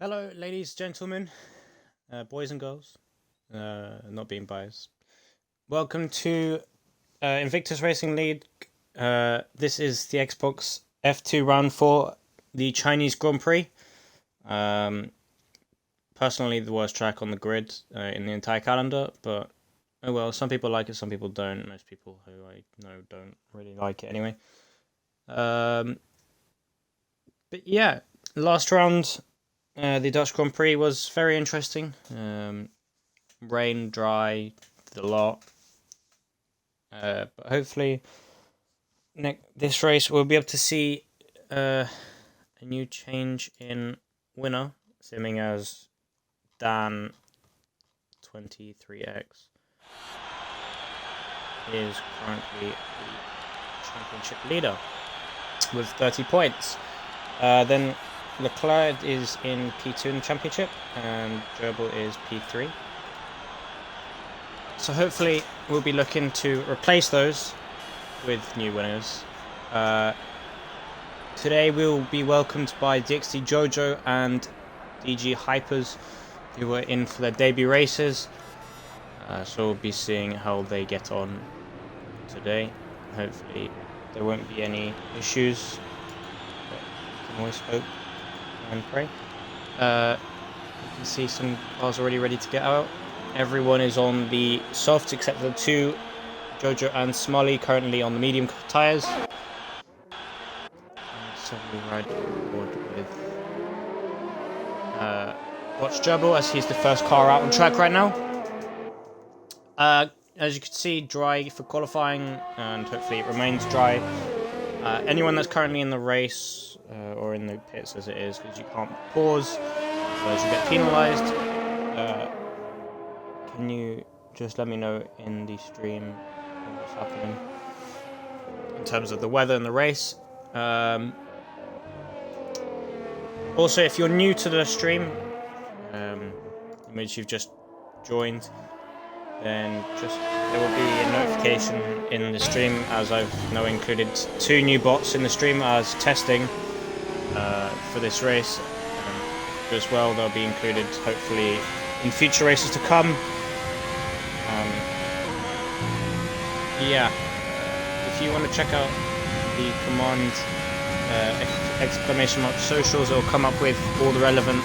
Hello, ladies, gentlemen, boys and girls, not being biased. Welcome to Invictus Racing League. This is the Xbox F2 round 4, the Chinese Grand Prix. Personally, the worst track on the grid in the entire calendar, but oh well, some people like it, some people don't. Most people who I know don't really like it anyway. But yeah, last round. The Dutch Grand Prix was very interesting. Rain, dry, the lot. But hopefully, this race we'll be able to see a new change in winner, assuming as Dan 23X is currently the championship leader with 30 points. Then Leclerc is in P2 in the championship, and Gerbil is P3. So hopefully we'll be looking to replace those with new winners. Today we'll be welcomed by DXT Jojo and DG Hypers, who were in for their debut races. So we'll be seeing how they get on today. Hopefully there won't be any issues, but we can always hope and pray. You can see some cars already ready to get out. Everyone is on the softs except for the two, Jojo and Smolly, currently on the medium tyres. So we ride forward with watch Gerbil as he's the first car out on track right now. As you can see, dry for qualifying, and hopefully it remains dry. Anyone that's currently in the race or in the pits as it is, because you can't pause, otherwise you get penalised. Can you just let me know in the stream what's happening in terms of the weather and the race? Also, if you're new to the stream, in which you've just joined, then there will be a notification in the stream, as I've now included 2 new bots in the stream as testing for this race. As well, they'll be included hopefully in future races to come. Yeah, if you want to check out the command ! Socials, it'll come up with all the relevant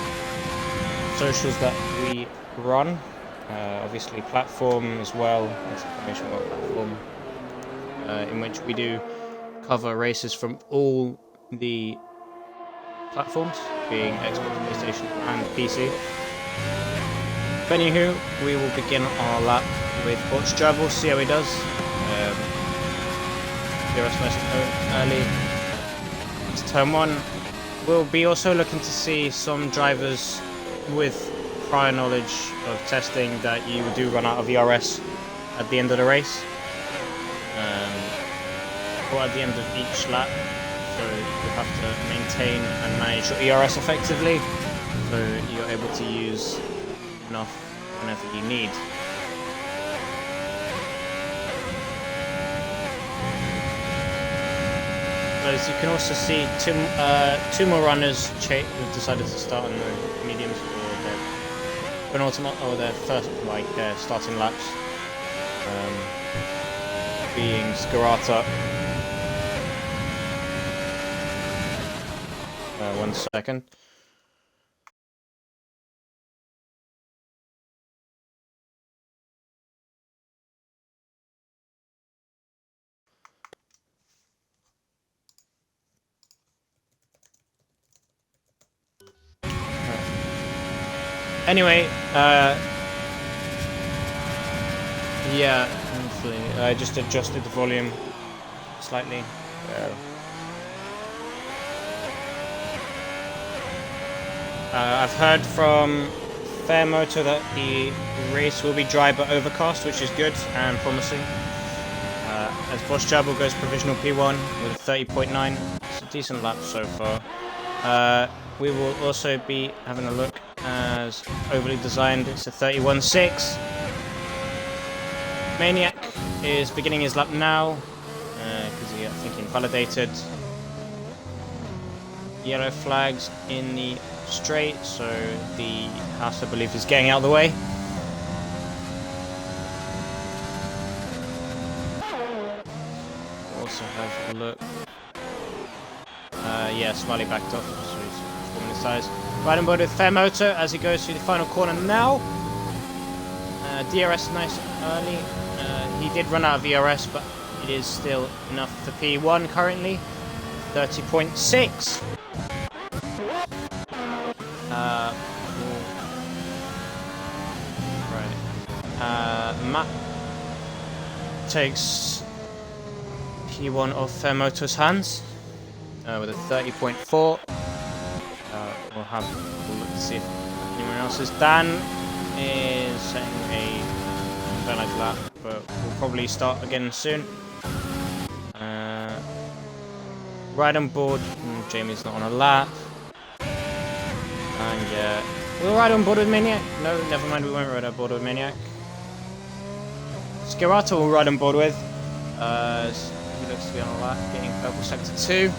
socials that we run. Obviously platform as well, ! Platform, in which we do cover races from all the platforms, being Xbox, PlayStation and PC. But anywho, we will begin our lap with Watch Gerbil, see how he does. DRS nice early. It's turn 1. We'll be also looking to see some drivers with prior knowledge of testing that you do run out of ERS at the end of the race, or at the end of each lap, so you have to maintain and manage your ERS effectively, so you're able to use enough whenever you need. As you can also see, two more runners have decided to start on the mediums for their penultimate or their first, their starting laps, being Scarata. 1 second. Anyway, yeah, hopefully I just adjusted the volume slightly. I've heard from Fairmotor that the race will be dry but overcast, which is good and promising. As Bosch Gerbil goes provisional P1 with 30.9, it's a decent lap so far. We will also be having a look as overly designed, it's a 31.6. Maniac is beginning his lap now, because I think he invalidated. yellow flags in the straight, so the house, I believe, is getting out of the way. Also have a look. Yeah, Smiley backed off, so he's forming his size. Right on board with Fair Motor as he goes through the final corner now. DRS nice early. He did run out of ERS, but it is still enough for P1 currently. 30.6. Matt takes P1 off Fair Motor's hands with a 30.4. We'll have a look to see if anyone else is. Dan is setting a penalty lap, but we'll probably start again soon. Right on board, Jamie's not on a lap. And we'll ride on board with Maniac. No, never mind, we won't ride on board with Maniac. Skirata will ride on board with. He looks to be on a lap, getting purple sector 2.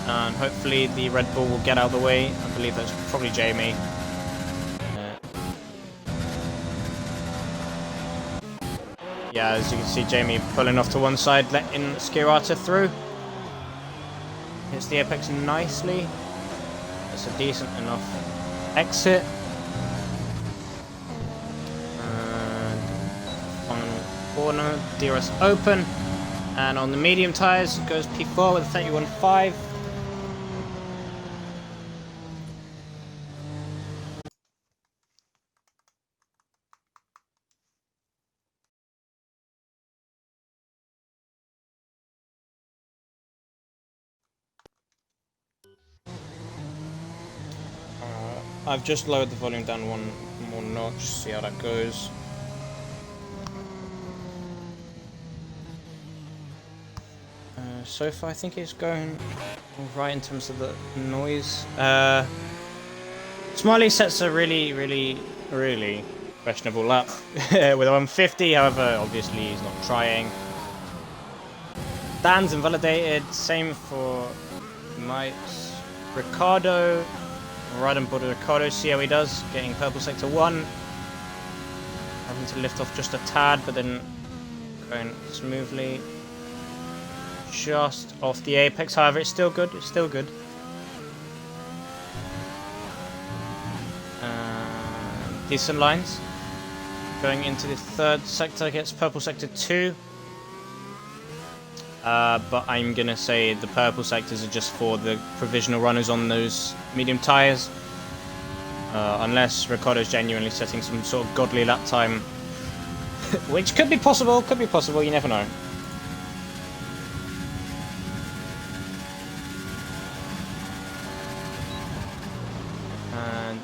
And hopefully the Red Bull will get out of the way. I believe that's probably Jamie. Yeah, as you can see, Jamie pulling off to one side, letting Skirata through. Hits the apex nicely. It's a decent enough exit. And final corner, DRS open. And on the medium tyres, it goes P4 with a 31.5. I've just lowered the volume down one more notch, see how that goes. So far I think it's going alright in terms of the noise. Smiley sets a really questionable lap with 150, however obviously he's not trying. Dan's invalidated, same for Mike's. Ricardo, right on board with Ricardo, see how he does, getting purple sector 1. Having to lift off just a tad, but then going smoothly. Just off the apex, however, it's still good, it's still good. Decent lines. Going into the third sector, gets purple sector 2. But I'm gonna say the purple sectors are just for the provisional runners on those medium tyres. Unless Ricardo's genuinely setting some sort of godly lap time. Which could be possible, you never know. And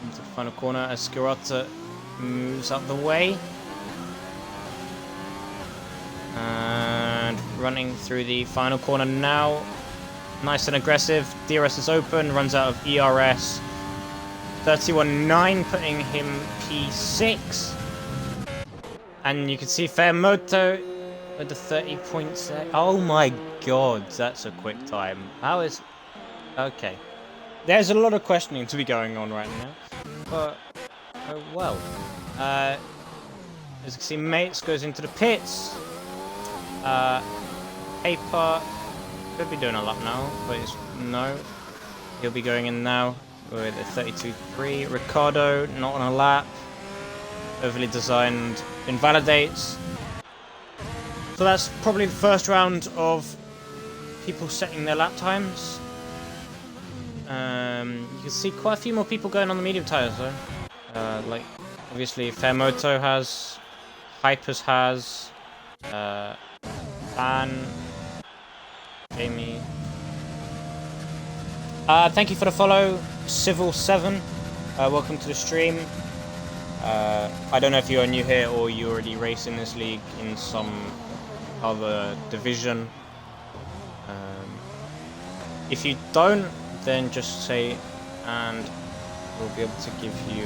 into the final corner as Skirata moves out the way. And running through the final corner now. Nice and aggressive. DRS is open, runs out of ERS. 31.9, putting him P6. And you can see Fair Moto with the 30.6. Oh my god, that's a quick time. How is... Okay. There's a lot of questioning to be going on right now. But, oh well. As you can see, Mates goes into the pits. Paper could be doing a lap now, but it's no. He'll be going in now with a 32.3. Ricardo not on a lap. Overly designed invalidates. So that's probably the first round of people setting their lap times. You can see quite a few more people going on the medium tyres though. Like obviously Fairmoto has, Hypers has, Dan, Jamie. Thank you for the follow, Civil7. Welcome to the stream. I don't know if you are new here or you already race in this league in some other division. If you don't, then just say and we'll be able to give you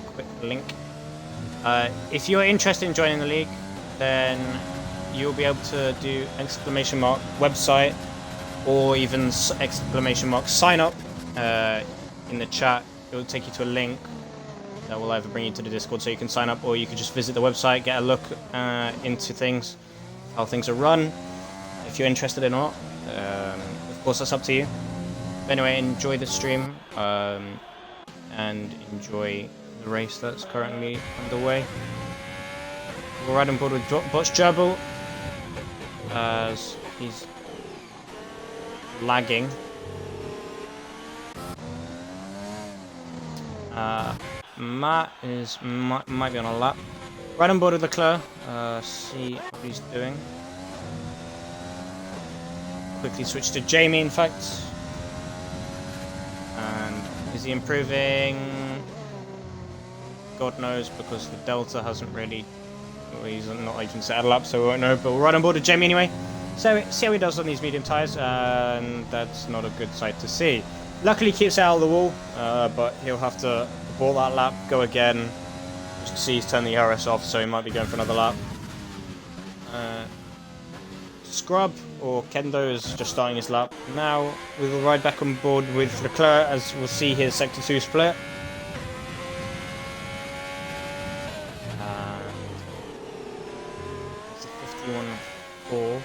a quick link. If you're interested in joining the league, then you'll be able to do ! Website or even exclamation mark sign up in the chat. It will take you to a link that will either bring you to the Discord so you can sign up, or you could just visit the website, get a look into things, how things are run, if you're interested or not. Of course, that's up to you. But anyway, enjoy the stream and enjoy the race that's currently underway. We're right on board with Botch Jabal as he's lagging. Matt might be on a lap. Right on board with Leclerc. See what he's doing. Quickly switch to Jamie, in fact. And is he improving? God knows, because the Delta hasn't really. Well, he's not even settled up, so we won't know. But we're right on board with Jamie anyway. So see how he does on these medium tyres, and that's not a good sight to see. Luckily, he keeps it out of the wall, but he'll have to abort that lap, go again. As you can see, he's turned the ERS off, so he might be going for another lap. Scrub, or Kendo, is just starting his lap. Now, we will ride back on board with Leclerc, as we'll see his Sector 2 split. It's a 51.4.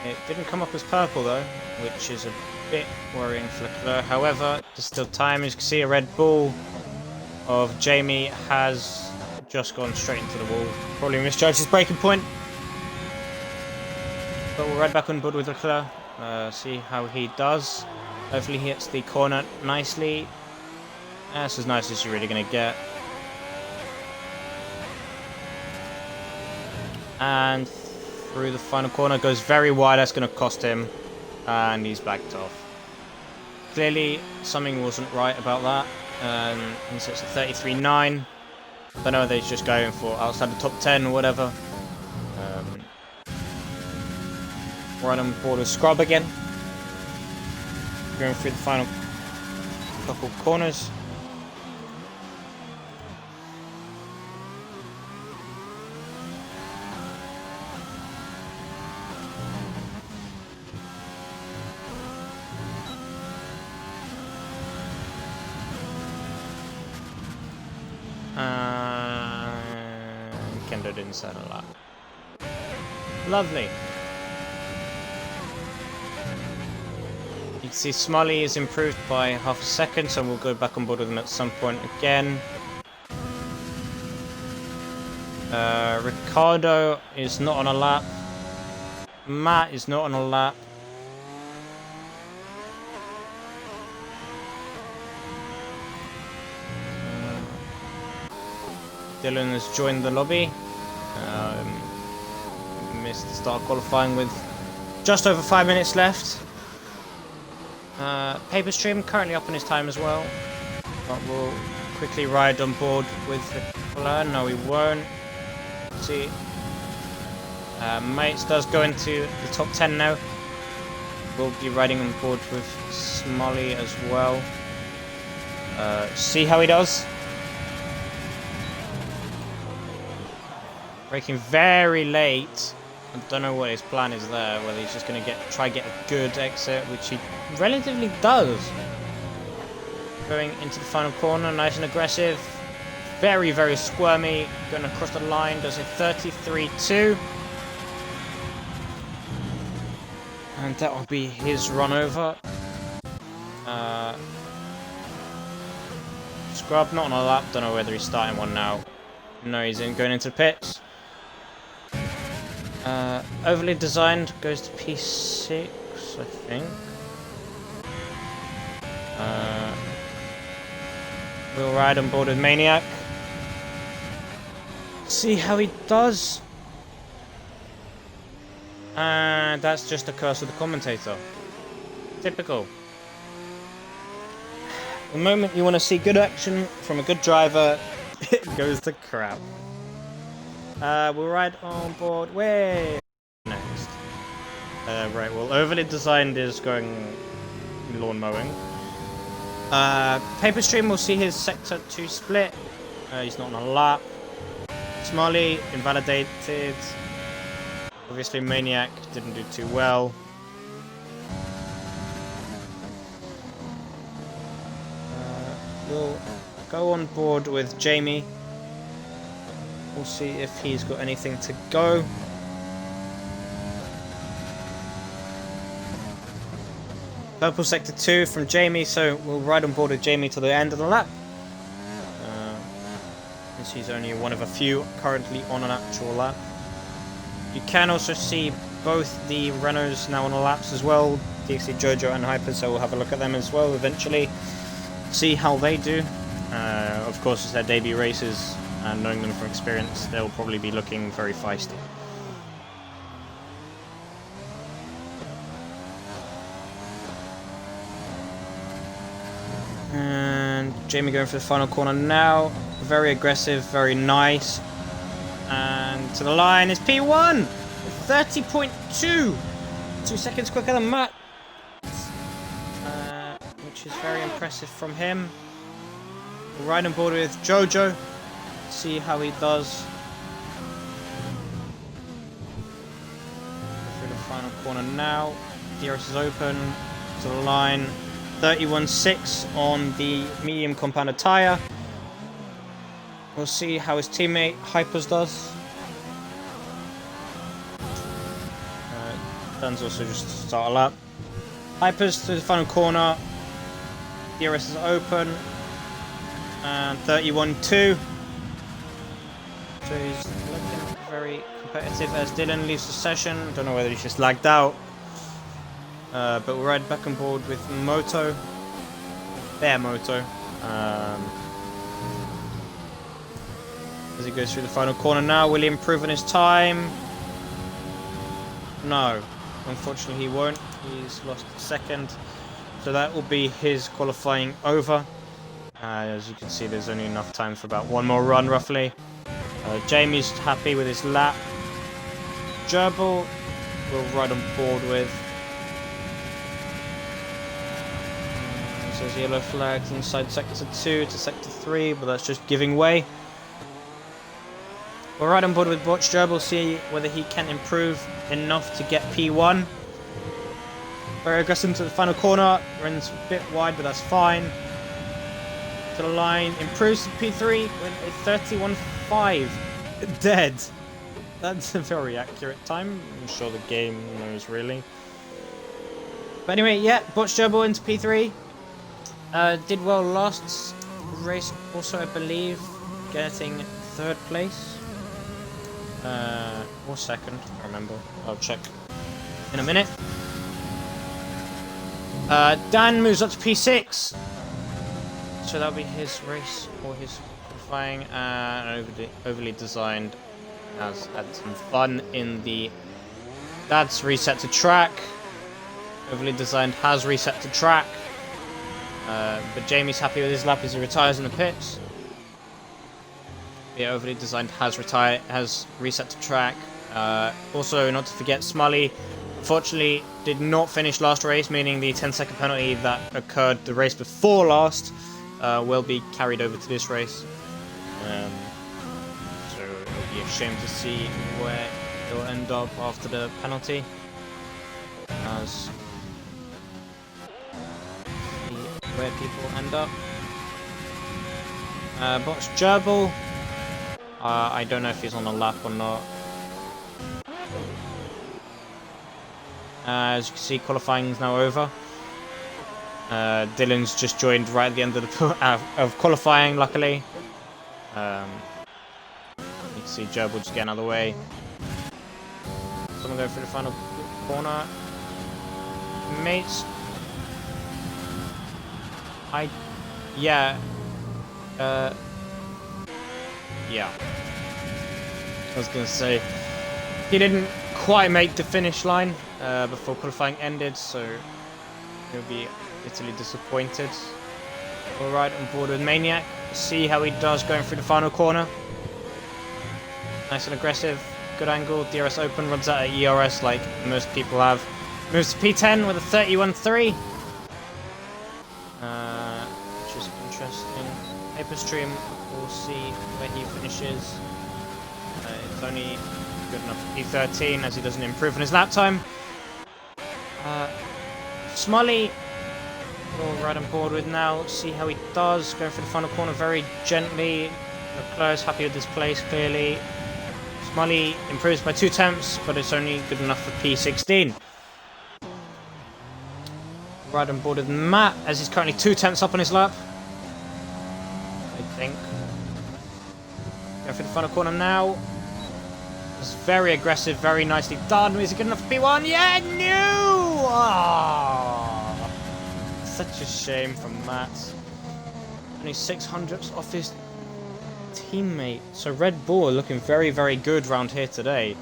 It didn't come up as purple though, which is a bit worrying for Leclerc. However, there's still time. As you can see, a Red Bull of Jamie has just gone straight into the wall. Probably misjudged his braking point. But we'll ride back on board with Leclerc, see how he does. Hopefully he hits the corner nicely. That's as nice as you're really going to get. And through the final corner, goes very wide. That's going to cost him, and he's backed off. Clearly something wasn't right about that. He sets a 33.9. I don't know whether he's just going for outside the top 10 or whatever. Right on board with Scrub again. Going through the final couple corners. Kendo didn't settle a lot. Lovely. You can see Smiley is improved by half a second, so we'll go back on board with him at some point again. Ricardo is not on a lap. Matt is not on a lap. Dylan has joined the lobby. Missed the start qualifying with just over 5 minutes left. Paper Stream currently up on his time as well, but we'll quickly ride on board with the plan. No, we won't. See, Mates does go into the top 10 now. We'll be riding on board with Smolly as well. See how he does. Braking very late. I don't know what his plan is there, whether he's just going to try get a good exit, which he relatively does. Going into the final corner, nice and aggressive. Very, very squirmy. Going across the line, does a 33.2. And that will be his run over. Scrub, not on a lap. Don't know whether he's starting one now. No, he's going into the pits. Overly designed goes to P6, I think. We'll ride on board with Maniac. See how he does. And that's just a curse of the commentator. Typical. The moment you want to see good action from a good driver, it goes to crap. We'll ride on board way next. Right, well, Overly Designed is going lawn mowing. Paper Stream will see his Sector 2 split. He's not on a lap. Smiley, invalidated. Obviously, Maniac didn't do too well. We'll go on board with Jamie. We'll see if he's got anything to go. Purple sector 2 from Jamie, so we'll ride on board with Jamie to the end of the lap. Since he's only one of a few currently on an actual lap. You can also see both the Renaults now on the laps as well. DXC Jojo and Hyper, so we'll have a look at them as well eventually. See how they do. Of course, it's their debut races, and knowing them from experience, they'll probably be looking very feisty. And Jamie going for the final corner now. Very aggressive, very nice. And to the line is P1! 30.2! 2 seconds quicker than Matt. Which is very impressive from him. We'll ride on board with Jojo. See how he does. Through the final corner now. DRS is open. To the line. 31.6 on the medium compounded tyre. We'll see how his teammate Hypers does. Dan's also just to start a lap. Hypers to the final corner. DRS is open. And 31.2. So he's looking very competitive as Dylan leaves the session. Don't know whether he's just lagged out. But we'll ride back on board with Moto. Their Moto. As he goes through the final corner now, will he improve on his time? No. Unfortunately he won't. He's lost a second. So that will be his qualifying over. As you can see, there's only enough time for about one more run roughly. Jamie's happy with his lap. Gerbil will ride on board with. Says yellow flags inside sector 2 to sector 3, but that's just giving way. We'll ride on board with Botch Gerbil, see whether he can improve enough to get P1. Very aggressive into the final corner, runs a bit wide, but that's fine. To the line, improves to P3 with a 31.5. Dead. That's a very accurate time. I'm sure the game knows really. But anyway, yeah, Botch Gerbil into P3. Did well last race also, I believe, getting 3rd place. Or 2nd, I remember. I'll check in a minute. Dan moves up to P6. So that'll be his race, or his qualifying, and overly designed. Has had some fun in the... That's reset to track. Overly designed has reset to track. But Jamie's happy with his lap as he retires in the pits. Yeah, overly designed has reset to track. Also, not to forget, Smully unfortunately did not finish last race, meaning the 10-second penalty that occurred the race before last will be carried over to this race. So it'll be a shame to see where it'll end up after the penalty. As where people end up. Botch Gerbil. I don't know if he's on the lap or not. As you can see, qualifying is now over. Dylan's just joined right at the end of the of qualifying, luckily. You can see Gerbil just getting out of the way. Someone going through the final corner. Mates. Yeah. Yeah. I was gonna say he didn't quite make the finish line before qualifying ended, so he'll be bitterly disappointed. We'll ride on board with Maniac, see how he does going through the final corner. Nice and aggressive, good angle, DRS open, runs out at ERS like most people have. Moves to P10 with a 31.3. Which is interesting. Paper stream, we'll see where he finishes. It's only good enough for P13 as he doesn't improve on his lap time. Smolly, we'll ride on board with now, see how he does. Going for the final corner very gently. Leclerc is happy with this place, clearly. Smolly improves by 2 tenths, but it's only good enough for P16. Ride on board with Matt, as he's currently 2 tenths up on his lap. I think. Go for the final corner now. It's very aggressive, very nicely done. Is it good enough for P1? Yeah, no! Oh, such a shame from Matt. Only 600ths off his teammate. So Red Bull are looking very, very good round here today.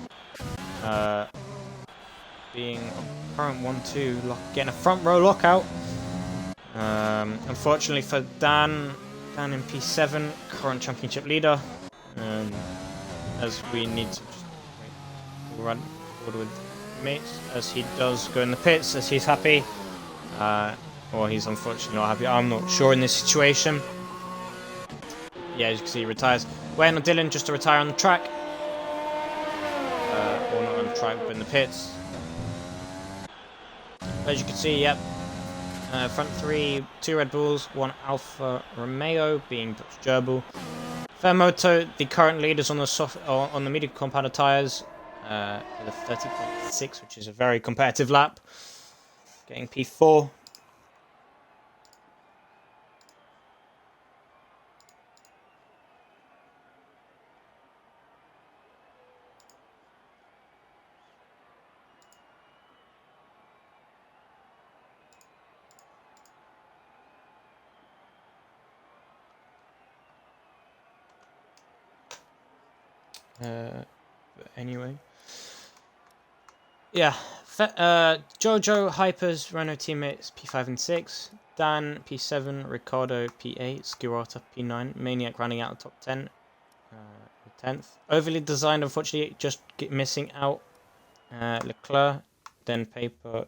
Being a current 1-2, getting a front row lockout. Unfortunately for Dan in P7, current championship leader. As we need to just run forward with mates, as he does go in the pits, as he's happy. Or he's unfortunately not happy. I'm not sure in this situation. Yeah, as you can see, he retires. Waiting on Dylan just to retire on the track. Or not on the track, but in the pits. As you can see, yep. Front 3, 2 Red Bulls, 1 Alfa Romeo, being Dutch Gerbil. Fairmoto, the current leaders on the medium compounded tyres, with a 30.6, which is a very competitive lap. Getting P4. But anyway, yeah. Jojo, Hypers, Renault teammates P5 and 6, Dan P7, Ricardo P8, Skirata P9, Maniac running out of top 10, 10th. Overly designed, unfortunately, just missing out. Leclerc, then Paper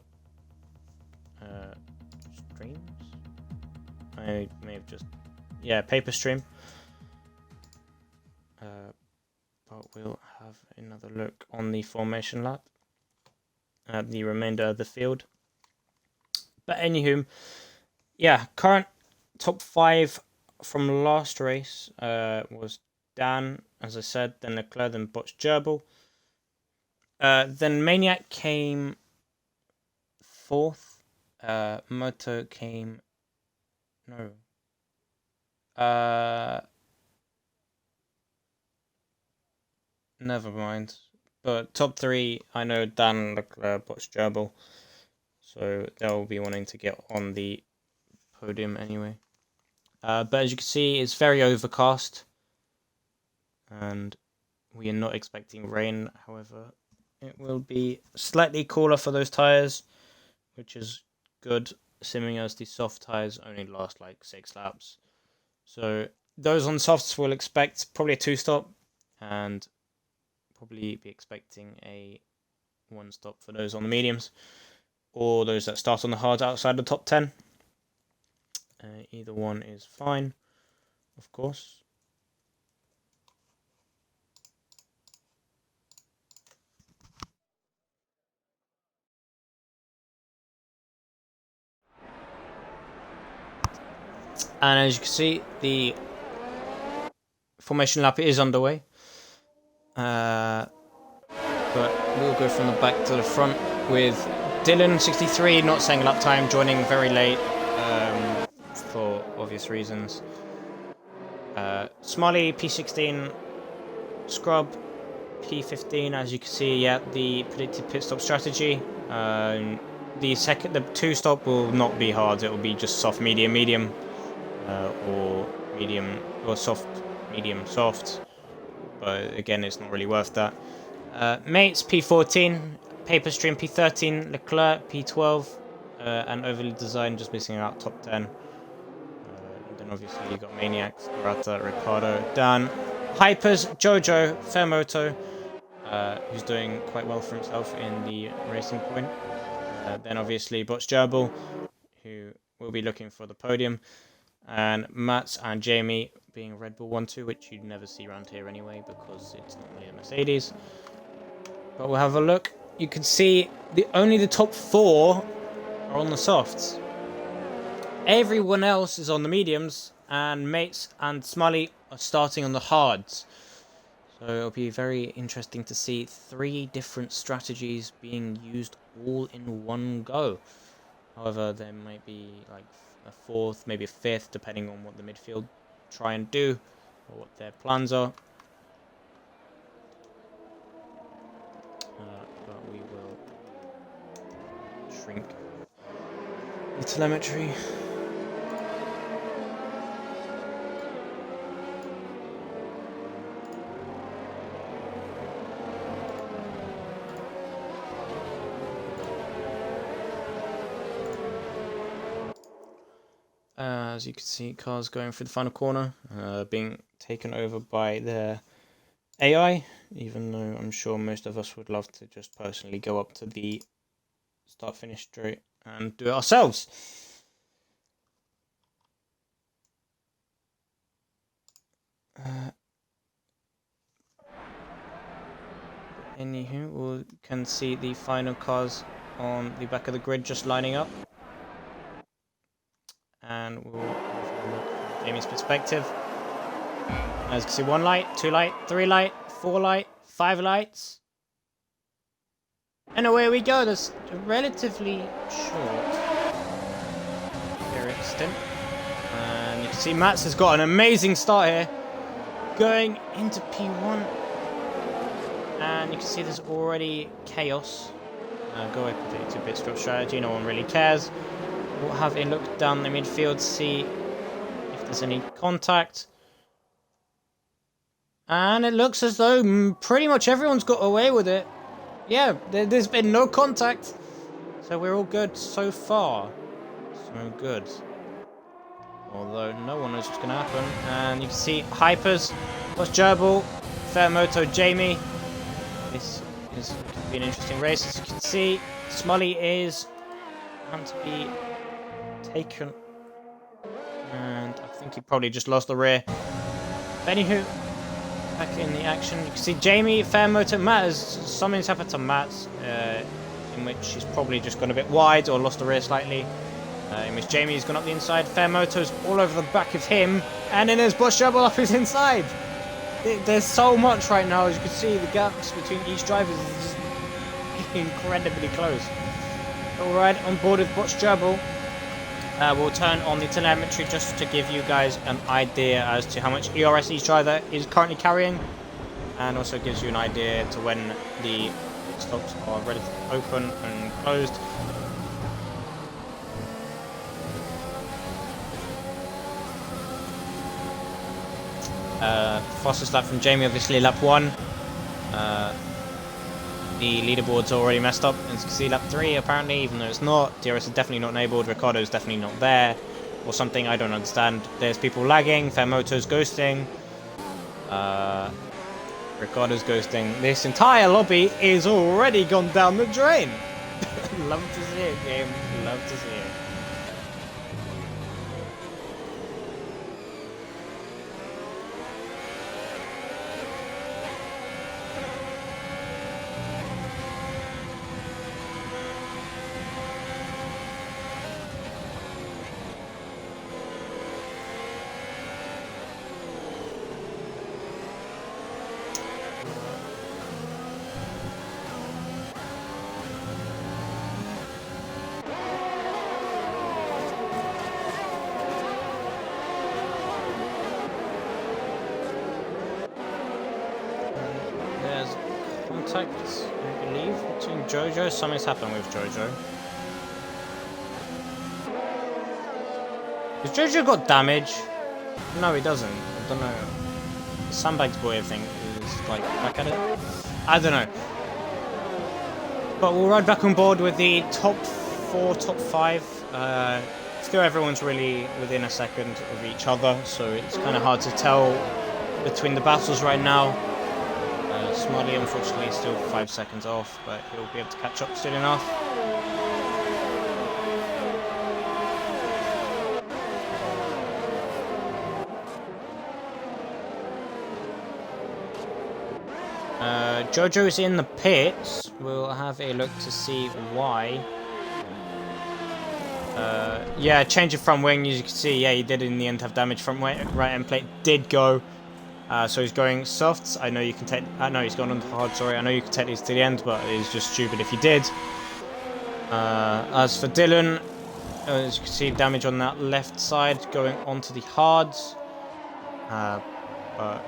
Streams. I may have just Paper Stream. But we'll have another look on the formation lap at the remainder of the field. But anywho, yeah, current top 5 from last race was Dan, as I said, then Leclerc, then Botch Gerbil. Then Maniac came 4th. Moto came... No. Never mind. But top 3, I know Dan, Leclerc, Botch Gerbil. So they'll be wanting to get on the podium anyway. But as you can see, it's very overcast. And we are not expecting rain. However, it will be slightly cooler for those tyres, which is good, assuming as the soft tyres only last like 6 laps. So those on softs will expect probably a 2-stop, and probably be expecting a 1-stop for those on the mediums, or those that start on the hards outside the top 10. Either one is fine, of course. And as you can see, the formation lap is underway. But we'll go from the back to the front with Dylan, 63, not saying lap time, joining very late for obvious reasons. Smiley, P16, Scrub, P15, as you can see, yeah, the predicted pit stop strategy. The 2-stop will not be hard, it will be just soft, medium, medium, or medium, or soft, medium, soft. But again, it's not really worth that. Mates, P14, Paper Stream, P13, Leclerc, P12, and Overly Designed just missing out top 10. Then obviously you got Maniacs, Garata, Ricardo, Dan, Hypers, Jojo, Fairmoto, who's doing quite well for himself in the Racing Point. Then obviously Botch Gerbil, who will be looking for the podium. And Matt and Jamie being Red Bull 1-2, which you'd never see around here anyway, because it's normally a Mercedes. But we'll have a look. You can see only the top 4 are on the softs. Everyone else is on the mediums, and Mates and Smiley are starting on the hards. So it'll be very interesting to see 3 different strategies being used all in one go. However, there might be like a 4th, maybe a 5th, depending on what the midfield try and do, or what their plans are. But we will shrink the telemetry. As you can see, cars going through the final corner, being taken over by their AI, even though I'm sure most of us would love to just personally go up to the start-finish straight and do it ourselves. Anywho, we can see the final cars on the back of the grid just lining up. And we'll have a look from Jamie's perspective. As you can see, 1 light, 2 light, 3 light, 4 light, 5 lights. And away we go. That's a relatively short period stint. And you can see Mats has got an amazing start here. Going into P1. And you can see there's already chaos. Go away to pit stop strategy. No one really cares. We'll have a look down the midfield, see if there's any contact. And it looks as though pretty much everyone's got away with it. Yeah, there's been no contact. So we're all good so far. So good. Although no one knows what's going to happen. And you can see Hypers, plus Gerbil, Fairmoto, Jamie. This is going to be an interesting race. As you can see, Smully is going to be taken, and I think he probably just lost the rear. But anywho, back in the action, you can see Jamie, Fairmoto, Matt, something's happened to Matt, in which he's probably just gone a bit wide or lost the rear slightly, in which Jamie's gone up the inside, Fairmoto's all over the back of him, and then there's Bush Trouble up his inside. There's so much right now, as you can see, the gaps between each driver is just incredibly close. Alright, on board with Botch Gerbil. We'll turn on the telemetry just to give you guys an idea as to how much ERS each driver is currently carrying, and also gives you an idea to when the stops are ready to open and closed. Fastest lap from Jamie, obviously lap 1. The leaderboard's already messed up, as you can see, lap 3 apparently, even though it's not. DRS is definitely not enabled, Ricardo's definitely not there, or something, I don't understand. There's people lagging, Fairmoto's ghosting, Ricardo's ghosting. This entire lobby is already gone down the drain. Love to see it, game, love to see it. Contact, I believe, between Jojo. Something's happened with Jojo. Has Jojo got damage? No, he doesn't. I don't know. Sandbags boy, I think, is like back at it. I don't know. But we'll ride back on board with the top 4, top 5. Still, everyone's really within a second of each other, so it's kind of hard to tell between the battles right now. Smiley, unfortunately, is still 5 seconds off, but he'll be able to catch up soon enough. Jojo's in the pits. We'll have a look to see why. Yeah, change of front wing, as you can see, yeah, he did in the end have damage. Front right end plate did go. So he's going softs. I know you can take... no, he's gone on hard, sorry. I know you can take these to the end, but it's just stupid if you did. As for Dylan, as you can see, damage on that left side going onto the hards. But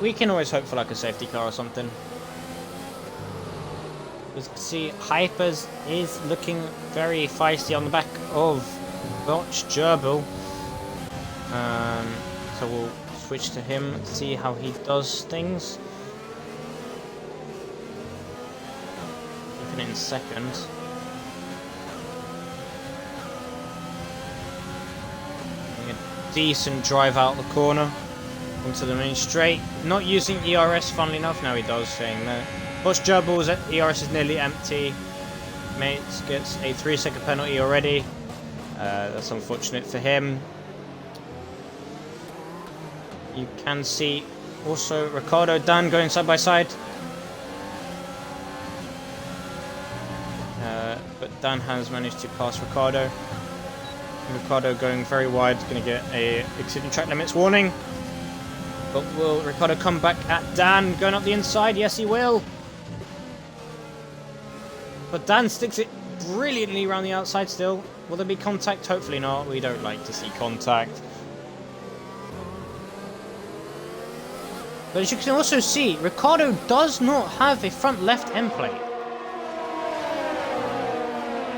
we can always hope for like a safety car or something. As you can see, Hypers is looking very feisty on the back of Botch Gerbil. So we'll switch to him and see how he does things. Looking in second. Getting a decent drive out the corner onto the main straight. Not using ERS, funnily enough. Now he does, saying that. Botch Gerbil's ERS is nearly empty. Mates gets a 3-second penalty already. That's unfortunate for him. You can see also Ricardo, Dan going side by side. But Dan has managed to pass Ricardo. Ricardo going very wide, going to get a exceeding track limits warning. But will Ricardo come back at Dan, going up the inside? Yes, he will. But Dan sticks it brilliantly around the outside still. Will there be contact? Hopefully not. We don't like to see contact. But as you can also see, Ricardo does not have a front left end plate.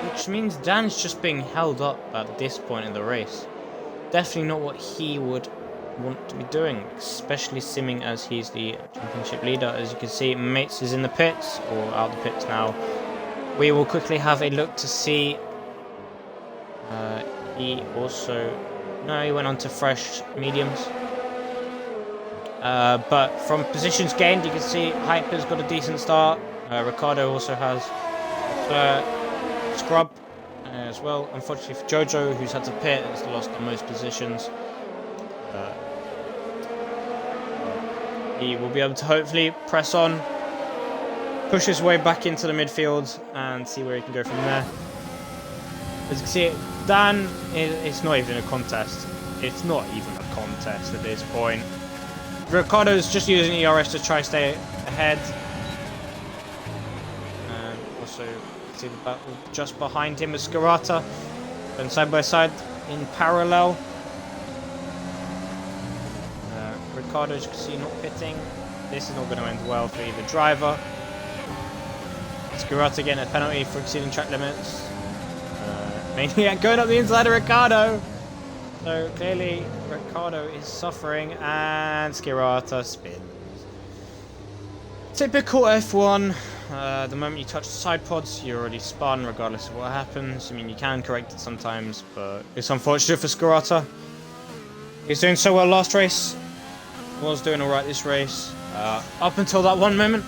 Which means Dan's just being held up at this point in the race. Definitely not what he would want to be doing, especially simming as he's the championship leader. As you can see, Mates is in the pits, or out the pits now. We will quickly have a look to see. He also... No, he went on to fresh mediums. But from positions gained, you can see Hyper's got a decent start. Ricardo also has Scrub as well. Unfortunately for Jojo, who's had to pit, has lost the most positions. He will be able to hopefully press on, push his way back into the midfield, and see where he can go from there. As you can see, Dan, it's not even a contest. It's not even a contest at this point. Ricardo's just using ERS to try to stay ahead. And also, see the battle just behind him is Scarata. And side by side in parallel. Ricardo, as you can see, not pitting. This is not going to end well for either driver. Scarata getting a penalty for exceeding track limits. Maniac going up the inside of Ricardo. So clearly Ricardo is suffering, and Scarata spins. Typical F1. The moment you touch the side pods, you're already spun regardless of what happens. I mean, you can correct it sometimes, but it's unfortunate for Scarata. He's doing so well last race. Was doing alright this race. Up until that one moment.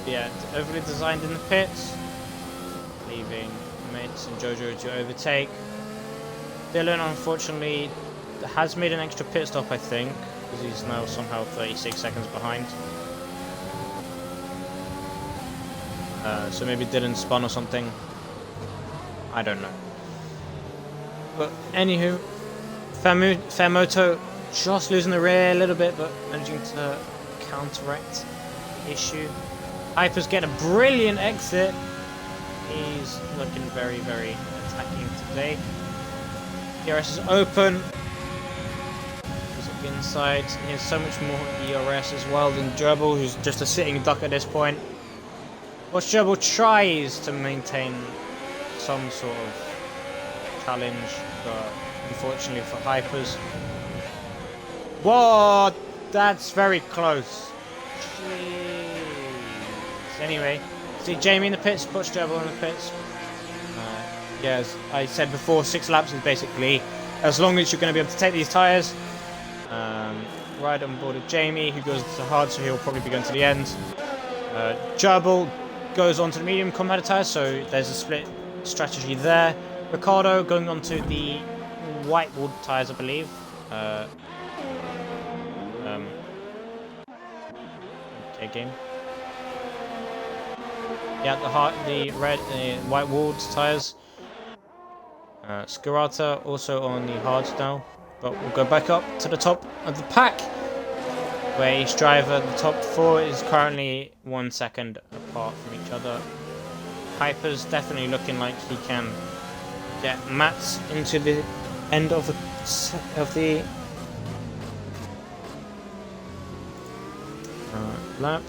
Yeah, overly designed in the pits, leaving Mates and Jojo to overtake. Dylan, unfortunately, has made an extra pit stop, I think, because he's now somehow 36 seconds behind. So maybe Dylan spun or something. I don't know. But anywho, Fairmoto just losing the rear a little bit, but managing to counteract the issue. Hyper's getting a brilliant exit. He's looking very, very attacking today. ERS is open. He's up the inside. He has so much more ERS as well than Gerbil, who's just a sitting duck at this point. What Gerbil tries to maintain some sort of challenge, but unfortunately for Hypers. Whoa! That's very close. Jeez. Anyway, see Jamie in the pits, Butch Gerbil in the pits. Yeah, as I said before, 6 laps is basically as long as you're going to be able to take these tyres. Right on board with Jamie, who goes to hard, so he'll probably be going to the end. Gerbil goes onto the medium combat tyres, so there's a split strategy there. Ricardo going on to the white walled tyres, I believe. Okay, game. Yeah, the white walled tyres. Scarata also on the hards now, but we'll go back up to the top of the pack, where each driver, the top 4, is currently 1 second apart from each other. Piper's definitely looking like he can get Matt's into the end of the lap.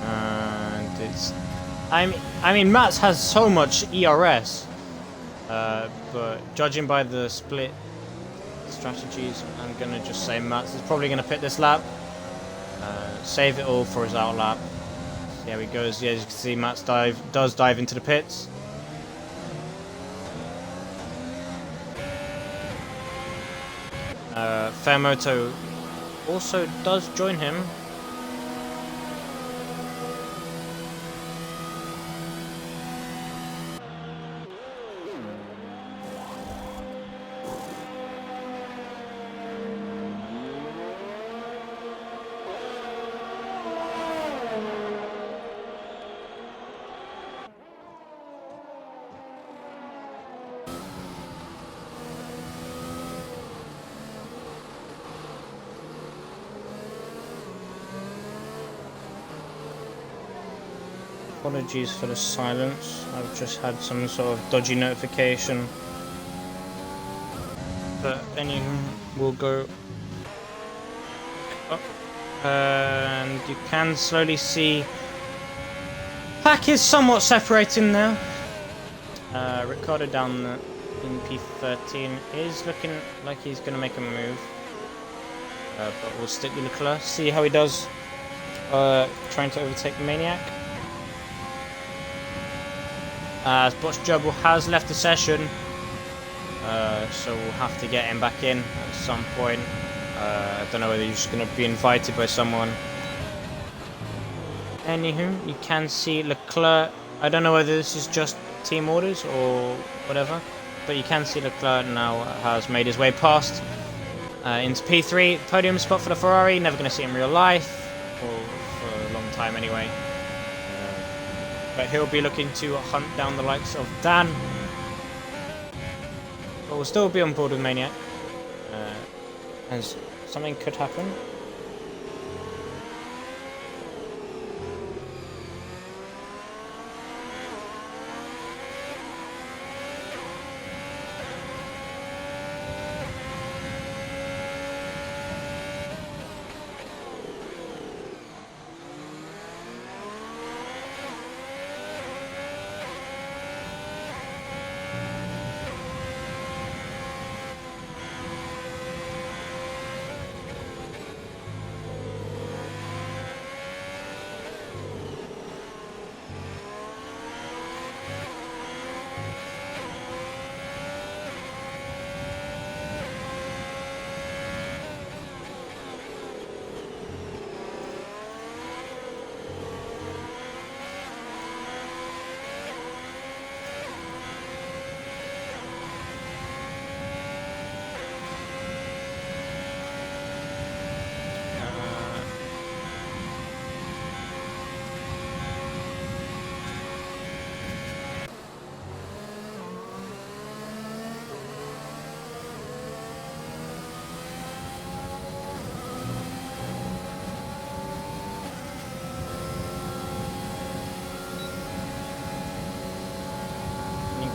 And it's, I mean, Matt's has so much ERS, but judging by the split strategies, I'm gonna just say Matt's is probably gonna pit this lap. Save it all for his out lap. See how he goes. Yeah, as you can see, Matt's does dive into the pits. Fairmoto also does join him. Apologies for the silence, I've just had some sort of dodgy notification. But anywho, we'll go up, and you can slowly see pack is somewhat separating now. Ricardo down in P13 is looking like he's going to make a move, but we'll stick with Leclerc, see how he does trying to overtake Maniac. As Bosch Jubble has left the session, so we'll have to get him back in at some point. I don't know whether he's just going to be invited by someone. Anywho, you can see Leclerc. I don't know whether this is just team orders or whatever, but you can see Leclerc now has made his way past into P3. Podium spot for the Ferrari. Never going to see him in real life, or for a long time anyway. But he'll be looking to hunt down the likes of Dan. But we'll still be on board with Maniac, as something could happen.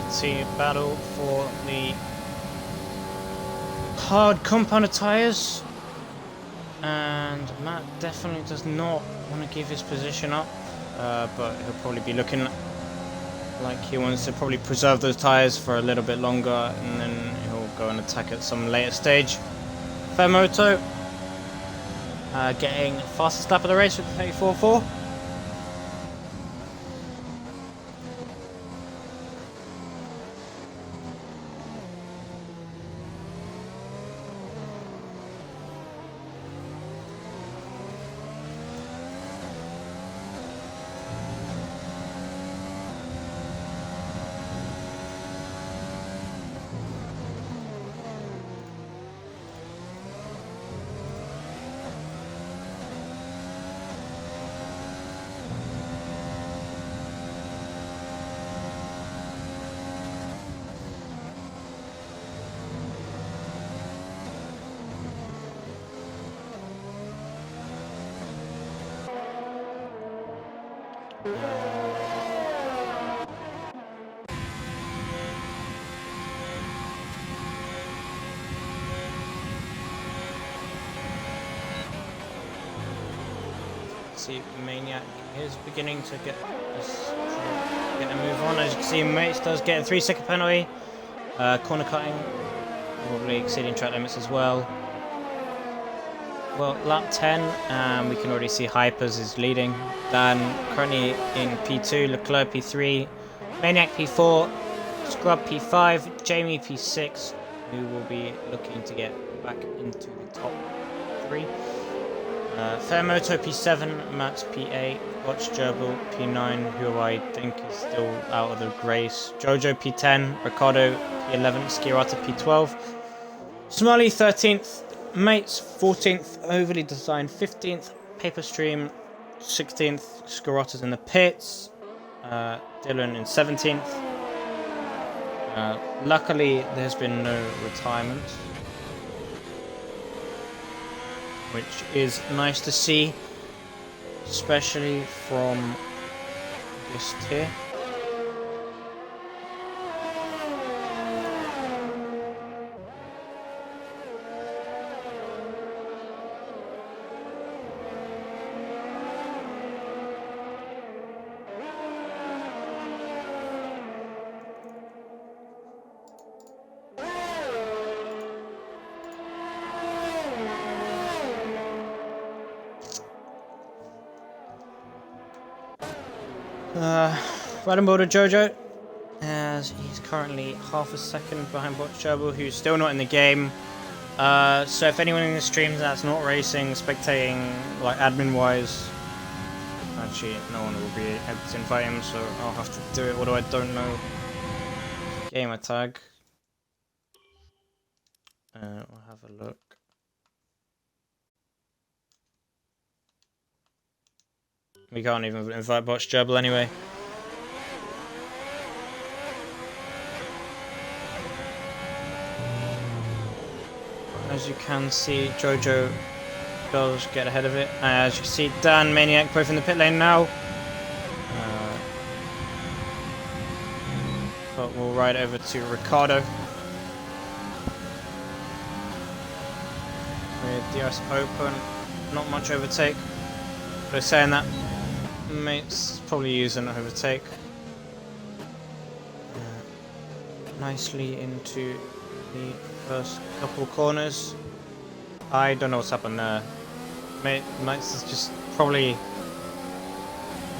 See a battle for the hard compounded tyres, and Matt definitely does not want to give his position up, but he'll probably be looking like he wants to probably preserve those tyres for a little bit longer, and then he'll go and attack at some later stage. Fairmoto getting fastest lap of the race with 34.4. See, Maniac is beginning to get a move on. As you can see, Mates does get a 3-second penalty. Corner cutting, probably exceeding track limits as well. Well, lap 10, we can already see Hypers is leading. Dan currently in P2, Leclerc P3, Maniac P4, Scrub P5, Jamie P6, who will be looking to get back into the top 3. Fairmoto P7, Max P8, Watch Gerbil P9, who I think is still out of the race, Jojo P10, Ricardo P11, Skirata P12, Smiley 13th, Mates 14th, Overly Designed 15th, Paperstream 16th, Skirata's in the pits, Dylan in 17th. Luckily, there's been no retirements, which is nice to see, especially from this tier. Right on board with Jojo, as he's currently half a second behind Botch Gerbil, who's still not in the game. So if anyone in the stream that's not racing, spectating, like admin-wise, actually no one will be able to invite him, so I'll have to do it. Although I don't know gamer tag. We'll have a look. We can't even invite Botch Gerbil anyway. As you can see, Jojo does get ahead of it. As you can see, Dan, Maniac both in the pit lane now. But we'll ride over to Ricardo. With the ice open, not much overtake. But saying that, Mates probably using an overtake. Nicely into the first couple corners. I don't know what's happened there. Mates has just probably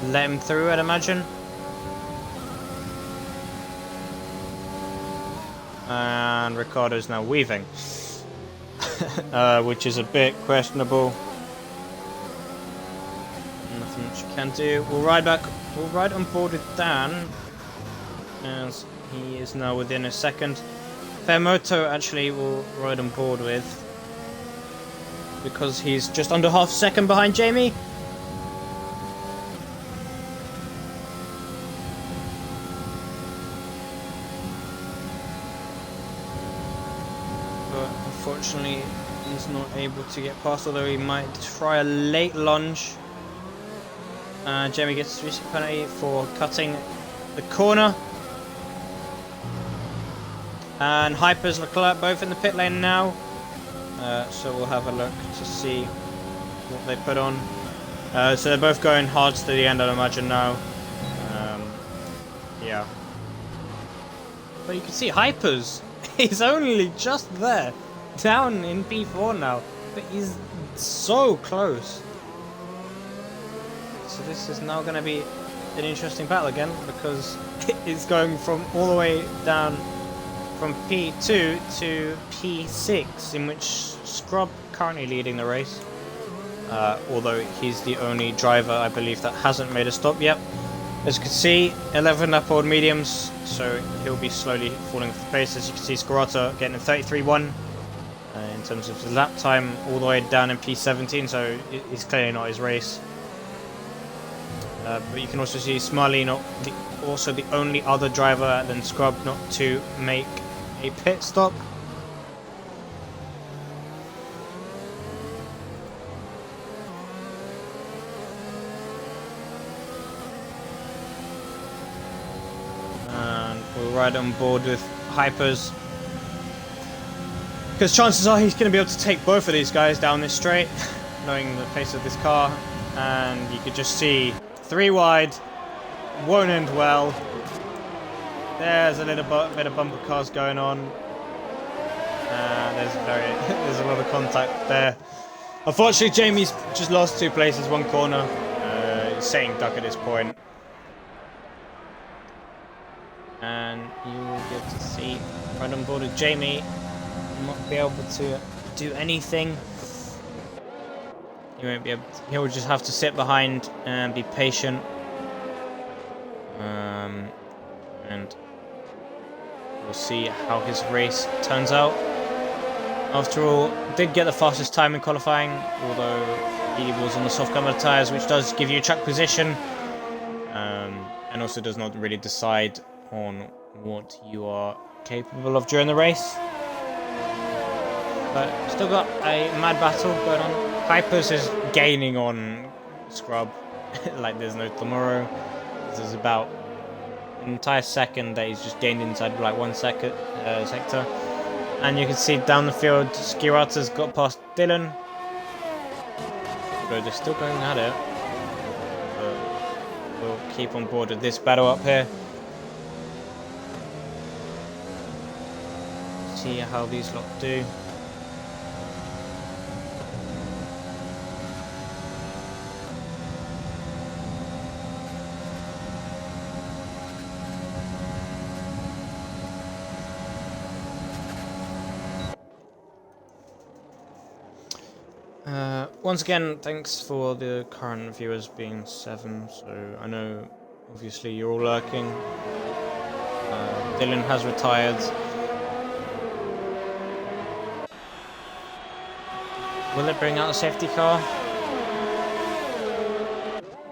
let him through, I'd imagine. And Ricardo's now weaving, which is a bit questionable. Nothing much you can do. We'll ride on board with Dan, as he is now within a second. Fairmoto actually will ride on board with, because he's just under half a second behind Jamie. But unfortunately he's not able to get past, although he might try a late lunge. Jamie gets a 3-second penalty for cutting the corner. And Hypers, Leclerc both in the pit lane now. So we'll have a look to see what they put on. So they're both going hard to the end, I'd imagine now. Yeah. But you can see Hypers is only just there. Down in P4 now. But he's so close. So this is now going to be an interesting battle again, because it's going from all the way down from P2 to P6, in which Scrub currently leading the race. Although he's the only driver, I believe, that hasn't made a stop yet. As you can see, 11 upward mediums, so he'll be slowly falling off the pace. As you can see, Skirata getting a 33.1 in terms of the lap time, all the way down in P17, so it's clearly not his race. But you can also see Smiley also the only other driver than Scrub not to make a pit stop. right on board with Hypers. Because chances are he's going to be able to take both of these guys down this straight, knowing the pace of this car. And you could just see 3 wide, won't end well. There's a little bit of bumper cars going on. There's a lot of contact there. Unfortunately, Jamie's just lost 2 places, 1 corner. He's setting duck at this point. And you will be able to see right on board with Jamie. Not be able to do anything. He won't be able to, he'll just have to sit behind and be patient. And we'll see how his race turns out. After all, did get the fastest time in qualifying, although he was on the soft cover tyres, which does give you track position, and also does not really decide on what you are capable of during the race. But still got a mad battle going on. Hypers is gaining on Scrub like there's no tomorrow. There's about an entire second that he's just gained inside like 1 sector. And you can see down the field, Skirata's got past Dylan. But they're still going at it. But we'll keep on board with this battle up here. See how these lot do. Once again, thanks for the current viewers being 7, so I know obviously you're all lurking. Dylan has retired. Will it bring out a safety car?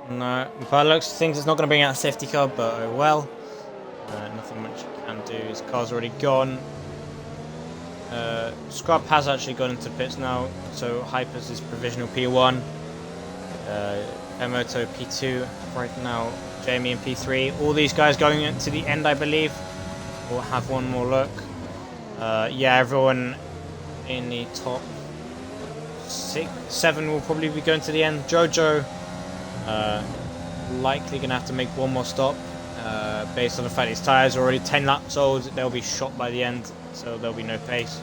No, by the looks of things it's not going to bring out a safety car, but oh well. Nothing much you can do, his car's already gone. Scrub has actually gone into pits now, so Hypers is provisional P1, Emoto P2 right now, Jamie in P3. All these guys going into the end, I believe. We'll have one more look. Yeah, everyone in the top 7 will probably be going to the end. Jojo likely going to have to make one more stop, based on the fact his tyres are already 10 laps old. They'll be shot by the end, so there'll be no pace.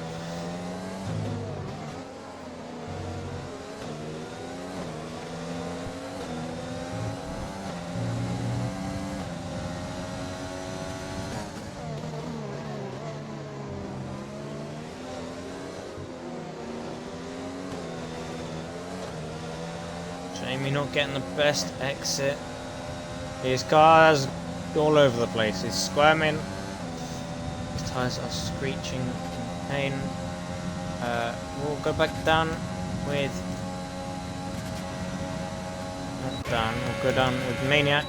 Jamie not getting the best exit. His car's all over the place. He's squirming. His tyres are screeching in pain. We'll go back down with... Not down, we'll go down with Maniac,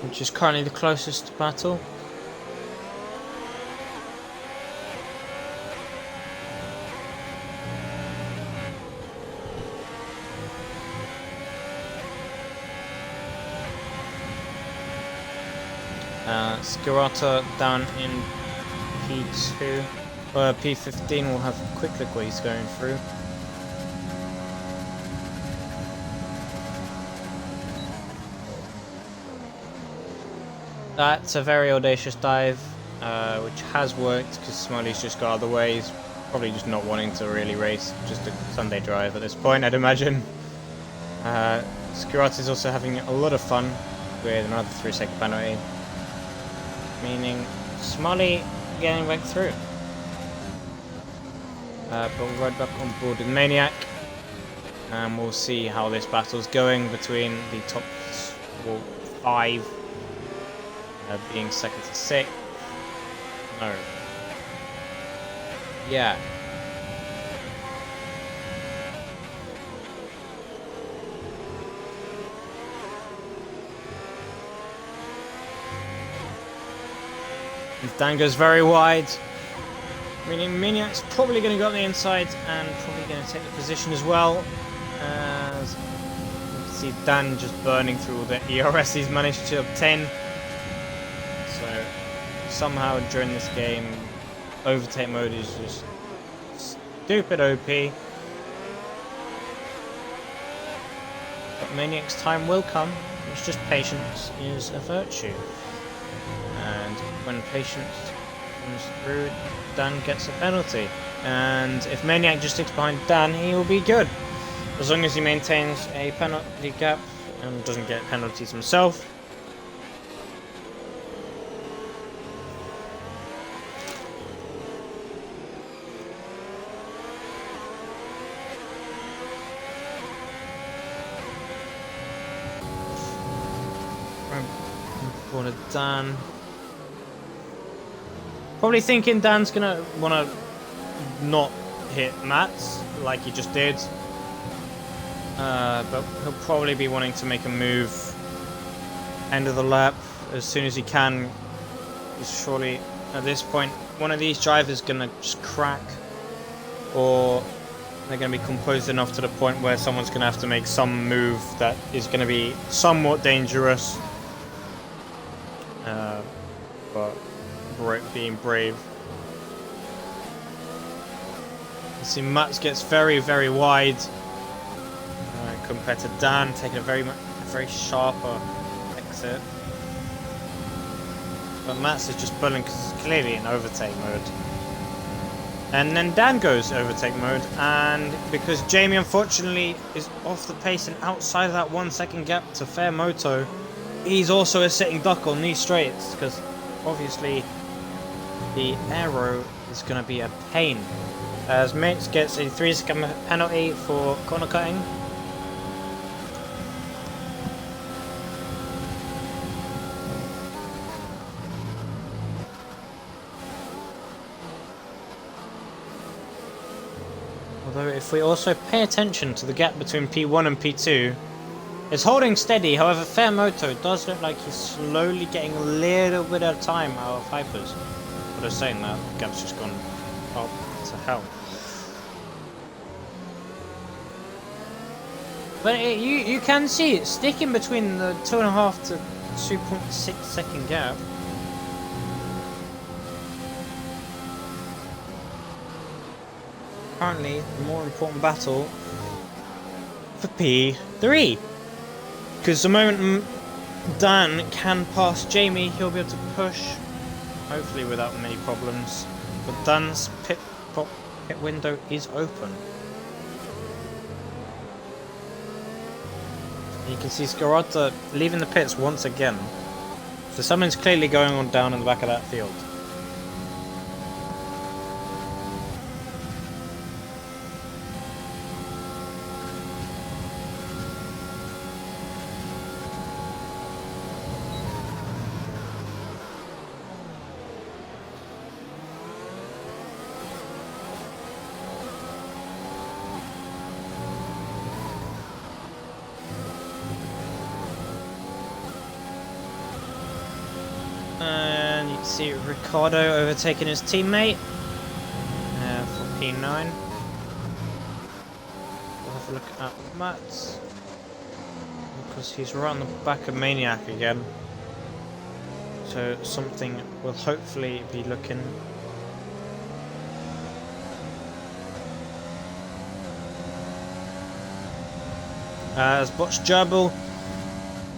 which is currently the closest battle. Skirata down in P2, P15. We'll have a quick look what he's going through. That's a very audacious dive, which has worked because Smiley's just got out of the way. He's probably just not wanting to really race, just a Sunday drive at this point, I'd imagine. Skirata's also having a lot of fun with another 3-second penalty, meaning Smiley getting back through. But we'll ride back on board with Maniac, and we'll see how this battle's going between the top 5, being second to 6. No. Yeah. Dan goes very wide, meaning Maniac's probably going to go on the inside and probably going to take the position as well. As you can see Dan just burning through all the ERS he's managed to obtain. So somehow during this game, overtake mode is just stupid OP. But Maniac's time will come. It's just patience is a virtue. And when patience comes through, Dan gets a penalty. And if Maniac just sticks behind Dan, he will be good. As long as he maintains a penalty gap and doesn't get penalties himself. Corner Dan. Probably thinking Dan's gonna wanna not hit Mats like he just did. But he'll probably be wanting to make a move end of the lap as soon as he can. He's surely at this point one of these drivers gonna just crack, or they're gonna be composed enough to the point where someone's gonna have to make some move that is gonna be somewhat dangerous. But being brave. You see Mats gets very, very wide compared to Dan, taking a very sharper exit. But Mats is just pulling because it's clearly in overtake mode. And then Dan goes overtake mode, and because Jamie unfortunately is off the pace and outside of that 1 second gap to Fair Moto, he's also a sitting duck on these straights because obviously the aero is going to be a pain. As Mates gets a 3-second penalty for corner cutting. Although if we also pay attention to the gap between P1 and P2, it's holding steady. However, Fair Moto does look like he's slowly getting a little bit of time out of Hypers. But I'm saying that, the gap's just gone up to hell. But you can see it sticking between the 2.5 to 2.6 second gap. Currently, the more important battle for P3. Because the moment Dan can pass Jamie, he'll be able to push, hopefully without many problems. But Dan's pit window is open. You can see Scarata leaving the pits once again. So something's clearly going on down in the back of that field. And you can see Ricardo overtaking his teammate for P9. We'll have a look at Mats because he's right on the back of Maniac again. So something will hopefully be looking. As Botch Gerbil,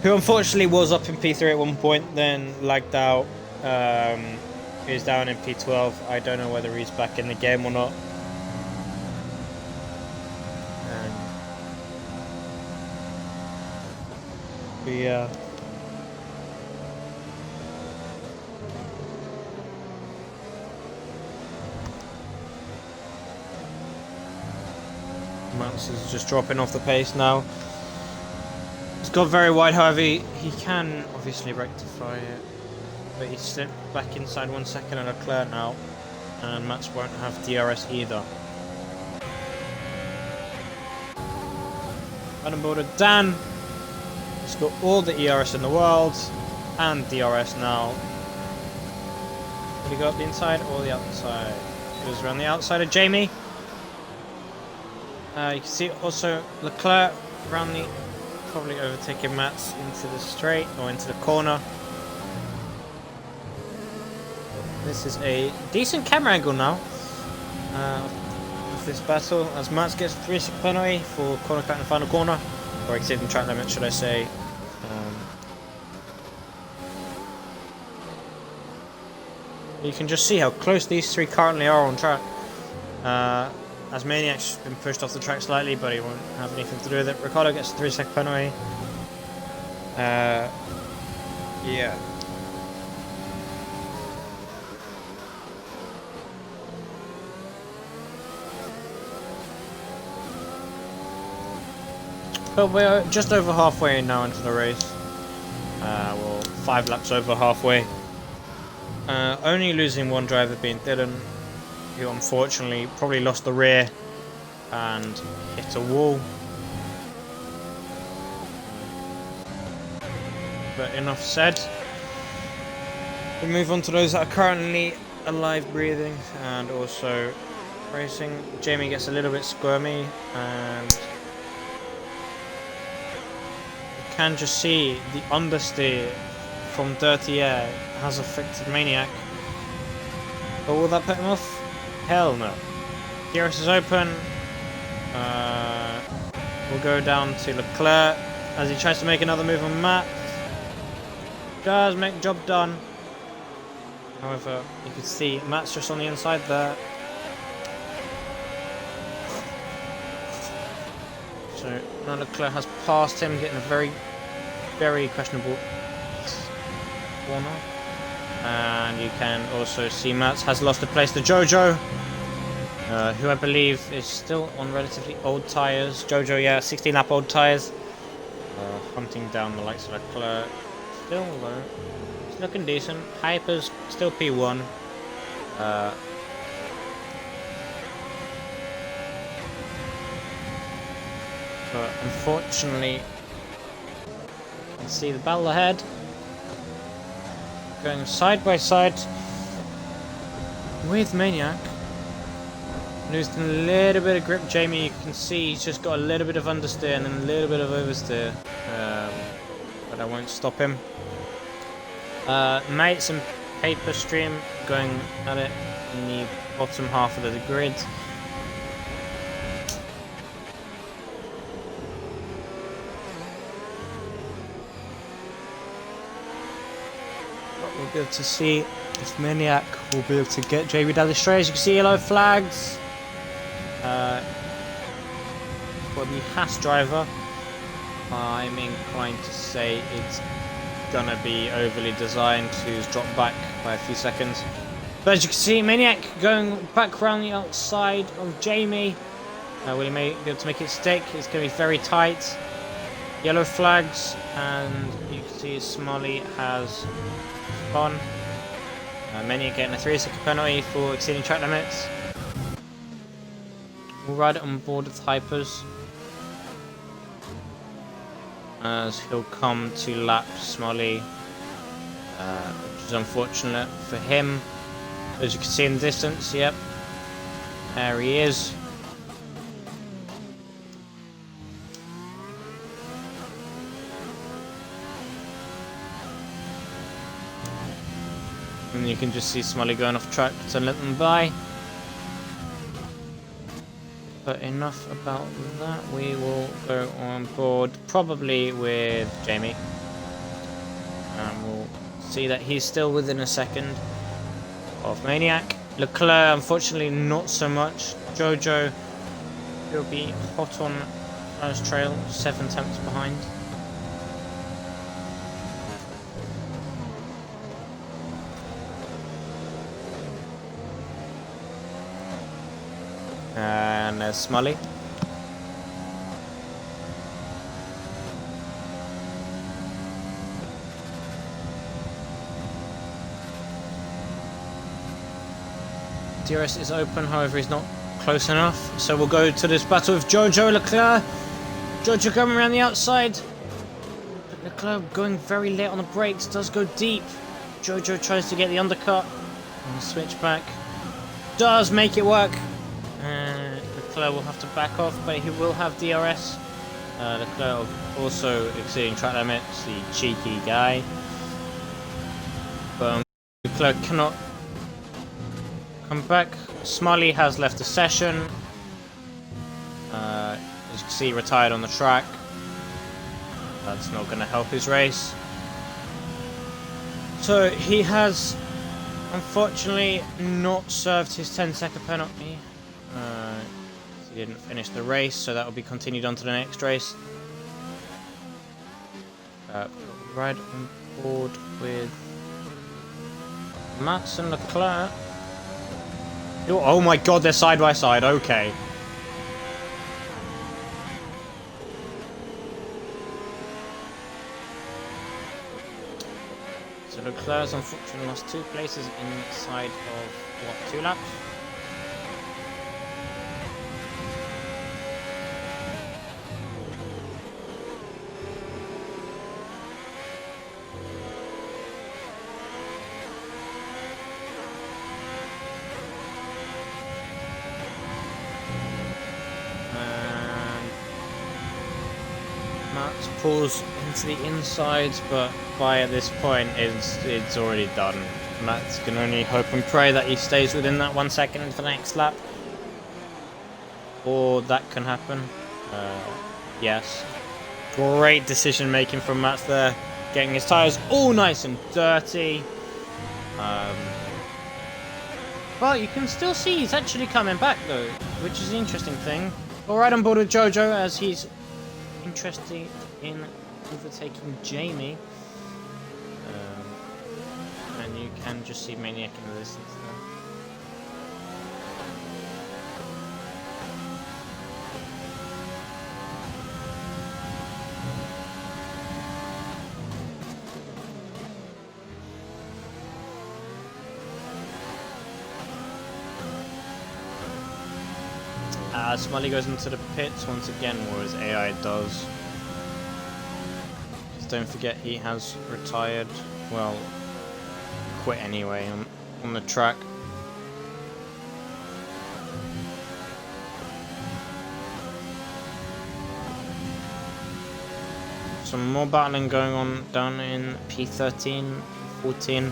who unfortunately was up in P3 at one point, then lagged out. He's down in P12. I don't know whether he's back in the game or not. Yeah. Max is just dropping off the pace now. It's got very wide, however, he can obviously rectify it. But he's slipped back inside 1 second at Leclerc now. And Max won't have DRS either. Unboarded Dan. He's got all the ERS in the world. And DRS now. Did he go up the inside or the outside? He goes around the outside of Jamie. You can see also Leclerc around the, probably overtaking Mats into the straight or into the corner. this is a decent camera angle now of this battle, as Malc gets 3-second penalty for corner cut in the final corner, or exceeding track limit, should I say. You can just see how close these three currently are on track. As Maniac's been pushed off the track slightly, but he won't have anything to do with it. Ricardo gets a 3-second penalty. Yeah. But we're just over halfway now into the race. Well, 5 laps over halfway. Only losing one driver being Dylan, who unfortunately probably lost the rear and hit a wall. But enough said. We move on to those that are currently alive, breathing, and also racing. Jamie gets a little bit squirmy, and you can just see the understeer from dirty air has affected Maniac. But will that put him off? Hell no. DRS is open. We'll go down to Leclerc as he tries to make another move on Matt. Does make the job done. However, you can see Matt's just on the inside there. So now Leclerc has passed him, getting a very, very questionable corner. And you can also see Matt has lost a place to Jojo, who I believe is still on relatively old tyres. Jojo, yeah, 16 lap old tyres. Hunting down the likes of Leclerc. Still low. It's looking decent. Hyper's still P1. But unfortunately, you can see the battle ahead. Going side by side with Maniac. Losing a little bit of grip. Jamie, you can see he's just got a little bit of understeer and then a little bit of oversteer. But I won't stop him. Mates and Paper Stream going at it in the bottom half of the grid. But we'll be able to see if Maniac will be able to get Jamie down the straight. As you can see, yellow flags for the Haas driver. I'm inclined to say it's gonna be overly designed to drop back by a few seconds. But as you can see, Maniac going back around the outside of Jamie. Will he be able to make it stick? It's gonna be very tight. Yellow flags, and you can see Smolly has gone. Maniac getting a 3-second penalty for exceeding track limits. We'll ride it on board with Hypers, as he'll come to lap Smolly, which is unfortunate for him. As you can see in the distance, yep, there he is. And you can just see Smolly going off track to let them by. But enough about that, we will go on board probably with Jamie. And we'll see that he's still within a second of Maniac. Leclerc, unfortunately, not so much. Jojo will be hot on first trail, 7 tenths behind. And there's Smolly. DRS is open, however he's not close enough. So we'll go to this battle with Jojo Leclerc. Jojo coming around the outside. But Leclerc going very late on the brakes, does go deep. Jojo tries to get the undercut and the switchback. Does make it work. Leclerc will have to back off, but he will have DRS. Leclerc also exceeding track limits, the cheeky guy. But Leclerc cannot come back. Smiley has left the session. As you can see, retired on the track. That's not going to help his race. So he has, unfortunately, not served his 10-second penalty. He didn't finish the race, so that will be continued on to the next race. Right on board with Mats and Leclerc. Oh my god, they're side by side, okay. So Leclerc's unfortunately lost 2 places inside of, what, 2 laps? Pulls into the insides, but by at this point it's already done. Matt can only hope and pray that he stays within that 1 second for the next lap, or that can happen. Yes, great decision making from Matt there, getting his tyres all nice and dirty. But you can still see he's actually coming back though, which is the interesting thing. All right, on board with Jojo as he's interested in overtaking Jamie, and you can just see Maniac in the distance there. Smiley goes into the pits once again, whereas AI does. Don't forget he has retired, well, quit anyway on the track. Some more battling going on down in P13, P14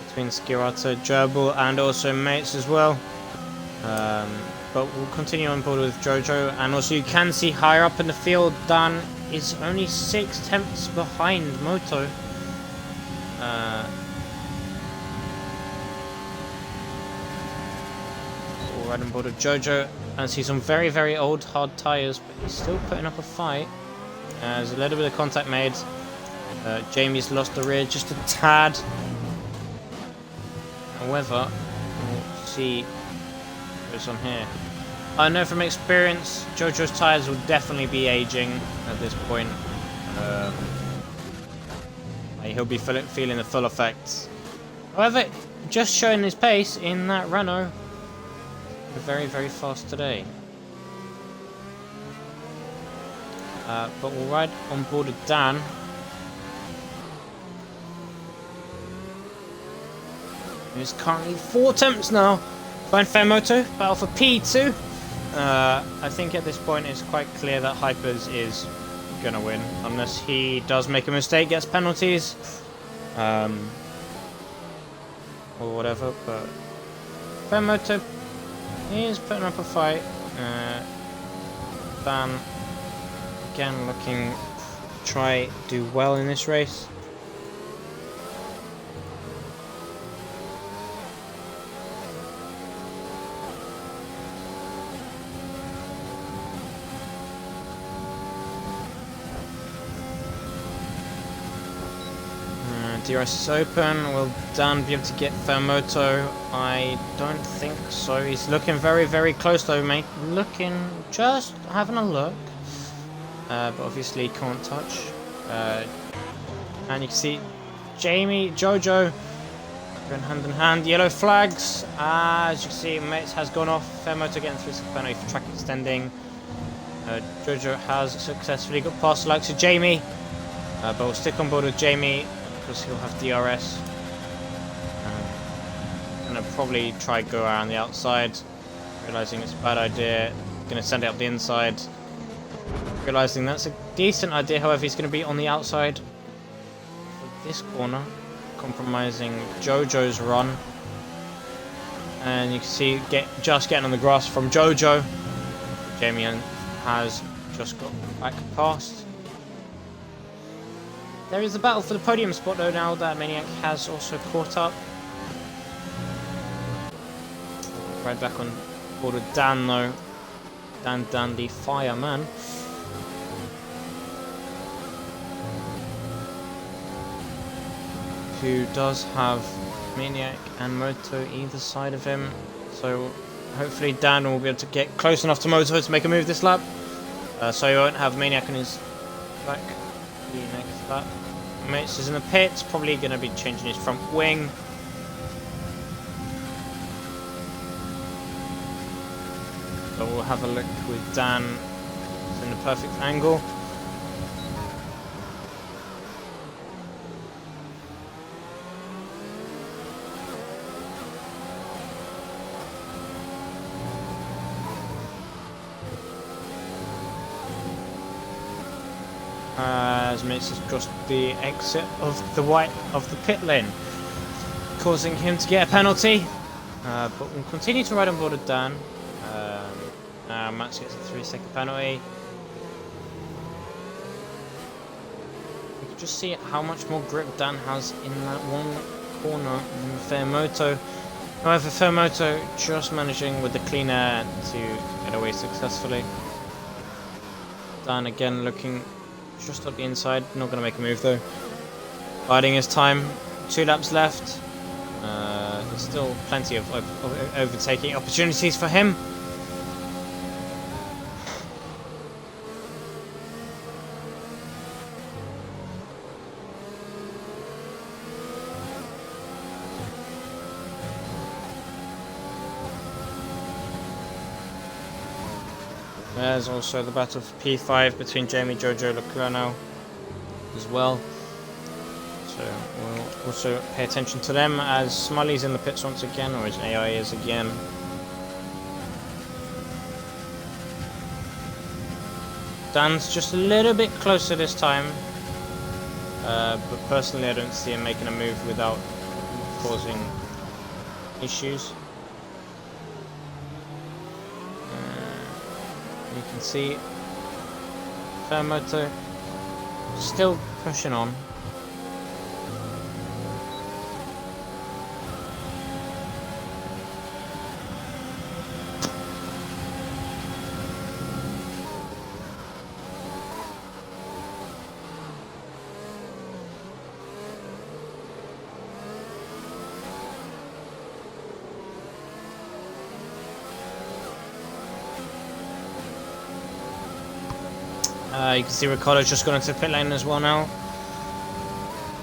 between Skirato, Gerbil and also Mates as well. But we'll continue on board with Jojo, and also you can see higher up in the field Dan is only 6 tenths behind Moto. We'll ride on board with Jojo, as he's on very, very old hard tyres, but he's still putting up a fight. There's a little bit of contact made. Jamie's lost the rear just a tad. However, we'll see what's on here. I know from experience, Jojo's tyres will definitely be aging at this point. He'll be feeling the full effects. However, just showing his pace in that Renault, very, very fast today. But we'll ride on board with Dan. He's currently 4 attempts now. Behind Fairmoto, battle for P2. I think at this point it's quite clear that Hypers is gonna win, unless he does make a mistake, gets penalties, or whatever. But Fairmoto, he is putting up a fight. Dan again looking to try do well in this race. DRS is open. Will Dan be able to get Fairmoto? I don't think so. He's looking very, very close though, mate. Looking, just having a look. But obviously can't touch. And you can see Jamie, Jojo going hand in hand. Yellow flags. As you can see, Mates has gone off. Fairmoto getting through the penalty for track extending. Jojo has successfully got past the likes of Jamie. But we'll stick on board with Jamie, because he'll have DRS. Gonna probably try go around the outside, realizing it's a bad idea. Gonna send it up the inside, realizing that's a decent idea. However, he's gonna be on the outside for this corner, compromising Jojo's run. And you can see just getting on the grass from Jojo. Jamie has just got back past. There is a battle for the podium spot though now that Maniac has also caught up. Right back on board with Dan though. Dan the fireman. Who does have Maniac and Moto either side of him. So hopefully Dan will be able to get close enough to Moto to make a move this lap. So he won't have Maniac on his back the next lap. Mates is in the pits, probably going to be changing his front wing. So we'll have a look with Dan. It's in the perfect angle. As Mitch has crossed the exit of the pit lane, causing him to get a penalty. But we'll continue to ride on board with Dan. Max gets a 3-second penalty. You can just see how much more grip Dan has in that one corner than Fairmoto. However, Fairmoto just managing with the clean air to get away successfully. Dan again looking just on the inside, not going to make a move though. Biding his time, 2 laps left. There's still plenty of overtaking opportunities for him. There's also the battle for P5 between Jamie, Jojo, Leclerc now as well. So we'll also pay attention to them as Smiley's in the pits once again, or his AI is again. Dan's just a little bit closer this time, but personally I don't see him making a move without causing issues. You can see Fairmoto still pushing on. You can see Ricardo's just gone into the pit lane as well now.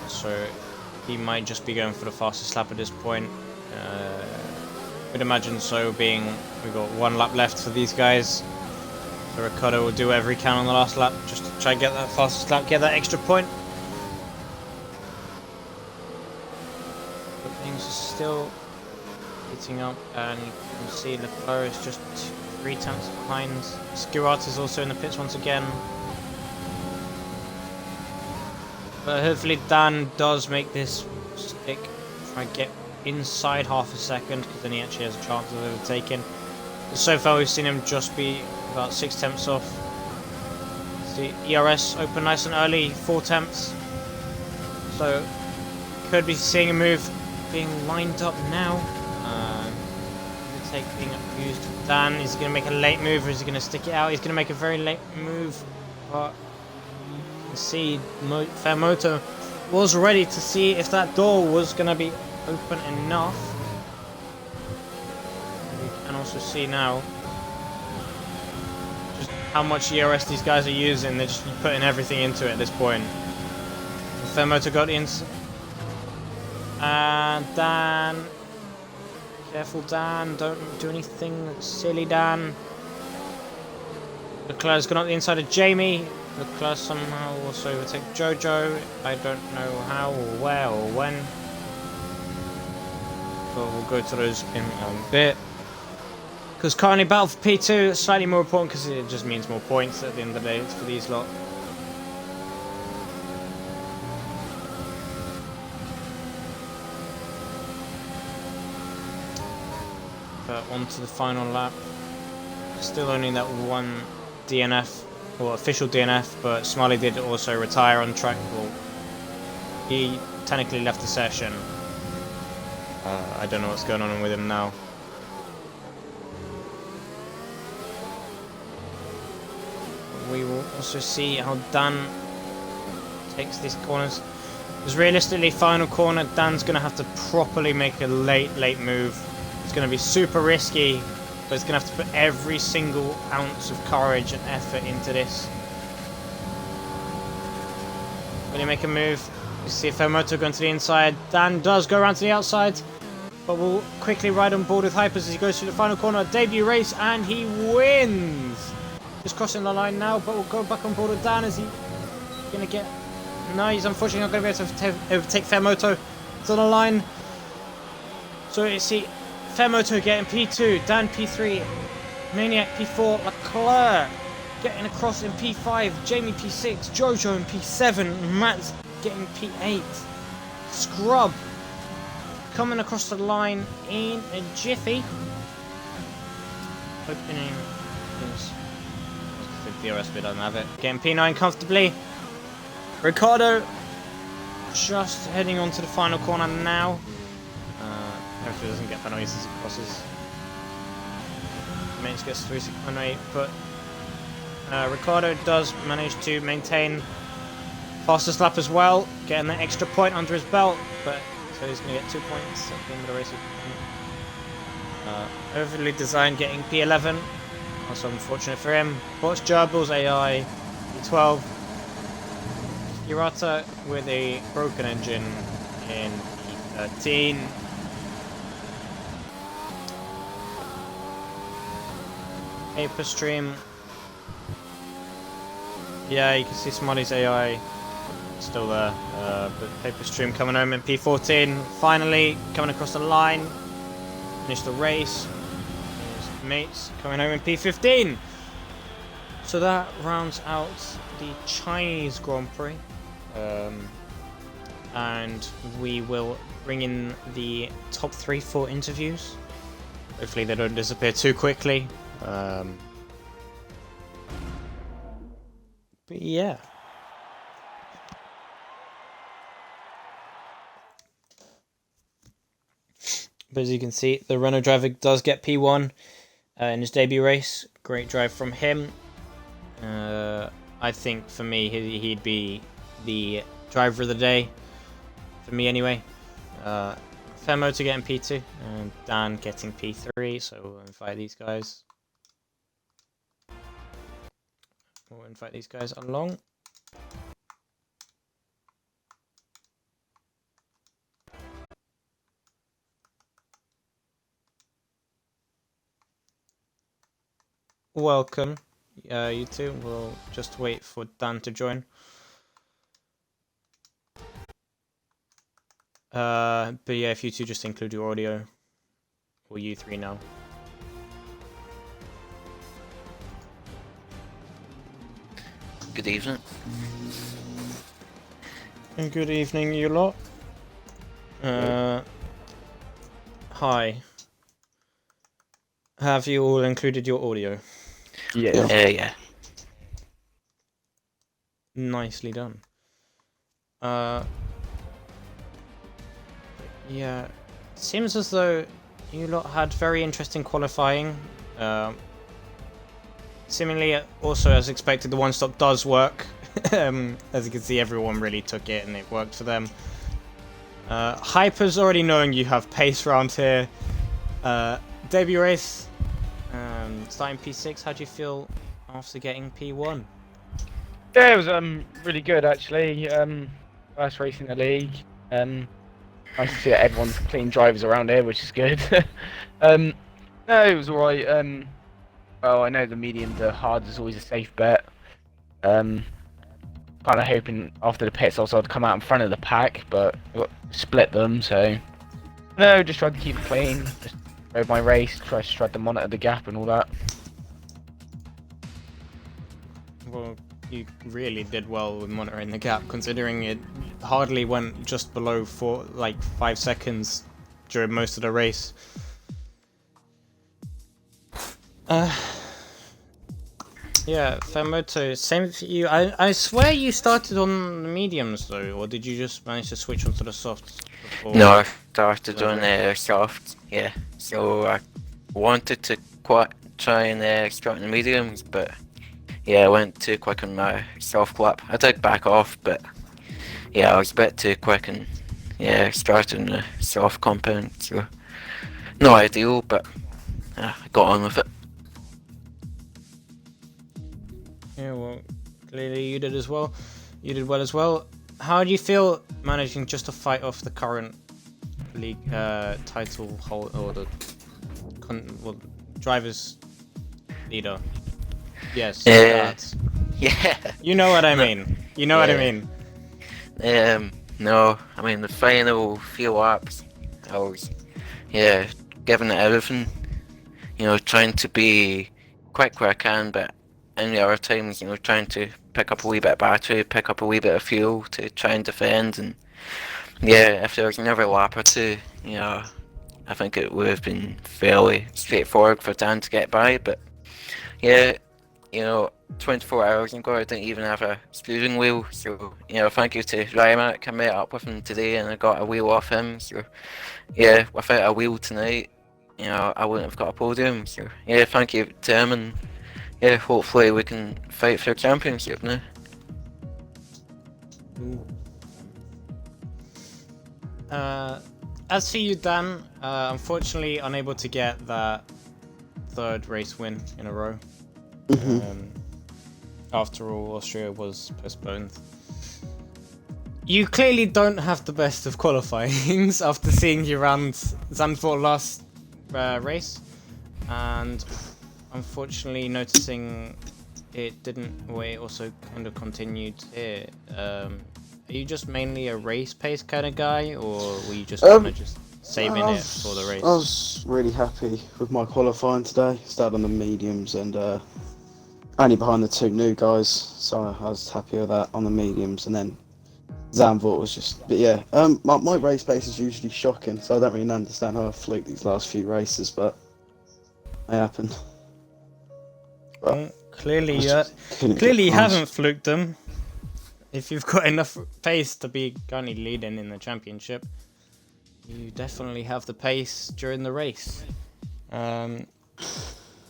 So he might just be going for the fastest lap at this point. Would imagine so, being we've got 1 lap left for these guys. So Ricardo will do whatever he can on the last lap just to try and get that fastest lap, get that extra point. But things are still heating up, and you can see Leclerc is just 3 tenths behind. Skirart is also in the pits once again. But hopefully Dan does make this stick, try and get inside half a second, because then he actually has a chance of overtaking. But so far we've seen him just be about 6 tenths off. The ERS open nice and early, 4 tenths. So could be seeing a move being lined up now. Overtake being abused. Dan, is he going to make a late move or is he going to stick it out? He's going to make a very late move, but see Fairmoto was ready to see if that door was going to be open enough. We can also see now just how much ERS these guys are using. They're just putting everything into it at this point. Fairmoto got in, and Dan, careful Dan, don't do anything silly Dan. Leclerc's gone up the inside of Jamie. Leclerc somehow also overtake Jojo. I don't know how or where or when, but we'll go to those in a bit. Because currently battle for P2 is slightly more important because it just means more points at the end of the day for these lot. onto the final lap. Still only that one DNF, or official DNF, but Smiley did also retire on track. Well, he technically left the session. I don't know what's going on with him now. We will also see how Dan takes these corners. Because realistically, final corner, Dan's going to have to properly make a late move. It's going to be super risky, but he's going to have to put every single ounce of courage and effort into this. When you make a move, you see Fermoto going to the inside. Dan does go around to the outside, but will quickly ride on board with Hypers as he goes through the final corner. Debut race, and he wins! Just crossing the line now, but we'll go back on board with Dan as he's going to get... No, he's unfortunately not going to be able to overtake Fermoto. It's on the line. So you see Fermoto getting P2, Dan P3, Maniac P4, Leclerc getting across in P5, Jamie P6, Jojo in P7, Matt's getting P8. Scrub coming across the line in a jiffy. Opening this. The DRS bit doesn't have it. Getting P9 comfortably. Ricardo just heading on to the final corner now. Hopefully doesn't get penalties as it crosses. Mates gets through 6.8, but Ricardo does manage to maintain fastest lap as well, getting that extra point under his belt, but so he's going to get 2 points at the end of the race. Overly designed getting P11, also unfortunate for him. Bots Gerbils AI P12. Hirata with a broken engine in P13. Paper Stream. Yeah, you can see Smiley's AI still there, but Paper Stream coming home in P14. Finally coming across the line. Finish the race. His mates coming home in P15. So that rounds out the Chinese Grand Prix. And we will bring in the top 3 for interviews. Hopefully they don't disappear too quickly. But yeah. But as you can see, the Renault driver does get P1 in his debut race. Great drive from him. I think for me, he'd be the driver of the day. For me anyway. Fermoto getting P2 and Dan getting P3, so we'll invite these guys. We'll invite these guys along. Welcome, you two. We'll just wait for Dan to join. But yeah, if you two just include your audio, or you three now. Good evening. And good evening, you lot. Hi. Have you all included your audio? Yeah. Yeah. Nicely done. Yeah, seems as though you lot had very interesting qualifying. Seemingly, also as expected, the one-stop does work. As you can see, everyone really took it and it worked for them. Hyper's already knowing you have pace around here. Debut race, starting P6, how do you feel after getting P1? Yeah, it was really good actually. First race in the league. Nice to see that everyone's clean drivers around here, which is good. No, it was alright. Well, I know the medium to hard is always a safe bet. Kind of hoping after the pits also I'd come out in front of the pack, but I got split them, so no, just tried to keep it clean. Just rode my race, tried to monitor the gap and all that. Well, you really did well with monitoring the gap, considering it hardly went just below 5 seconds during most of the race. Yeah, Fairmoto, same for you. I swear you started on the mediums though, or did you just manage to switch onto the softs before? No, I started on Okay. soft, yeah. So I wanted to try and start on the mediums, but yeah, I went too quick on my soft lap. I did back off, but yeah, I was a bit too quick and yeah, started on the soft compound, so not ideal, but I got on with it. Yeah, well, clearly you did as well. You did well as well. How do you feel managing just to fight off the current league title hold or the drivers leader? Yes, that. Yeah. You know what I mean. You know what I mean. No, I mean the final few laps, I was, yeah, giving it everything. You know, trying to be quick where I can, but in the other times, you know, trying to pick up a wee bit of battery, pick up a wee bit of fuel to try and defend. And yeah, if there was another lap or two, you know, I think it would have been fairly straightforward for Dan to get by. But yeah, you know, 24 hours ago, I didn't even have a steering wheel. So, you know, thank you to Rymac. I met up with him today and I got a wheel off him. So, yeah, without a wheel tonight, you know, I wouldn't have got a podium. So, yeah, thank you to him. And yeah, hopefully we can fight for a championship now. As for you, Dan, unfortunately unable to get that third race win in a row. After all, Austria was postponed. You clearly don't have the best of qualifyings after seeing you around Zandvoort last race, and unfortunately noticing it didn't. It also kind of continued here. Are you just mainly a race pace kind of guy, or were you just kind of just saving it for the race? I was really happy with my qualifying today. Started on the mediums and only behind the two new guys, so I was happy with that on the mediums. And then Zandvoort was just, but yeah, my race pace is usually shocking, so I don't really understand how I fluked these last few races, but it happened. Well, clearly you past. haven't fluked them. If you've got enough pace to be currently leading in the championship, you definitely have the pace during the race.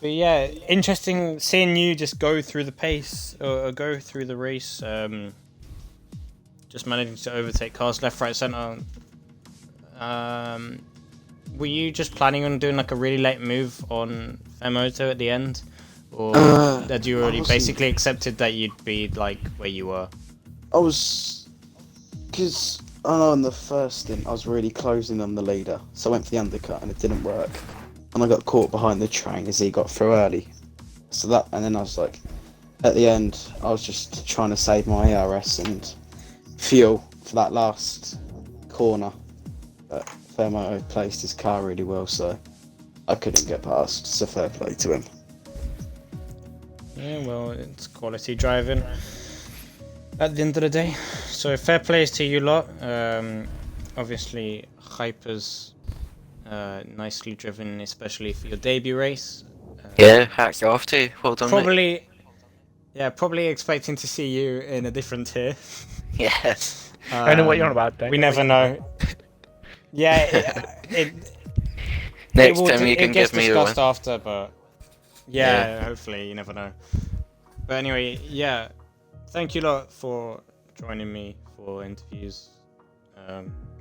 But yeah, interesting seeing you just go through the pace or go through the race. Just managing to overtake cars left, right, center. Were you just planning on doing like a really late move on Fairmoto at the end, or had you already basically accepted that you'd be like where you were? I was, because I know in the first stint I was really closing on the leader, so I went for the undercut and it didn't work, and I got caught behind the train as he got through early. So that, and then I was like, at the end, I was just trying to save my ARS and fuel for that last corner. But Fairmoto placed his car really well, so I couldn't get past. So fair play to him. Yeah, well, it's quality driving at the end of the day. So fair plays to you lot. Obviously, Hyper's nicely driven, especially for your debut race. Yeah, hats off to you. Well done, mate. Probably expecting to see you in a different tier. Yeah. I know what you're on about, Dan. We never know. Yeah, Next time you can gets give me discussed one. after, but yeah, hopefully, you never know. But anyway, yeah, thank you lot for joining me for interviews.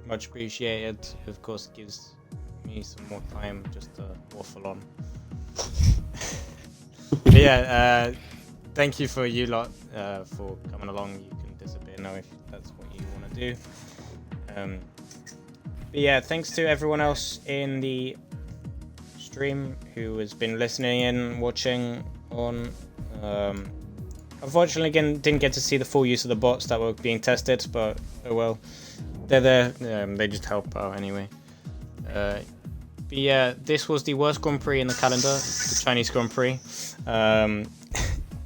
Much appreciated. Of course, it gives me some more time just to waffle on. But yeah, thank you for you lot for coming along. You can disappear now if that's what you want to do. But yeah, thanks to everyone else in the stream who has been listening in, watching on. Unfortunately, again, didn't get to see the full use of the bots that were being tested, but oh well, they're there. They just help out anyway. But yeah, this was the worst Grand Prix in the calendar, the Chinese Grand Prix.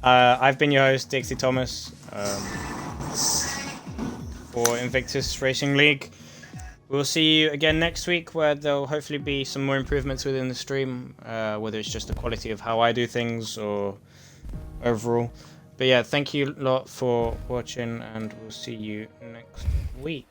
I've been your host, Dixie Thomas, for Invictus Racing League. We'll see you again next week, where there'll hopefully be some more improvements within the stream, whether it's just the quality of how I do things or overall. But yeah, thank you a lot for watching, and we'll see you next week.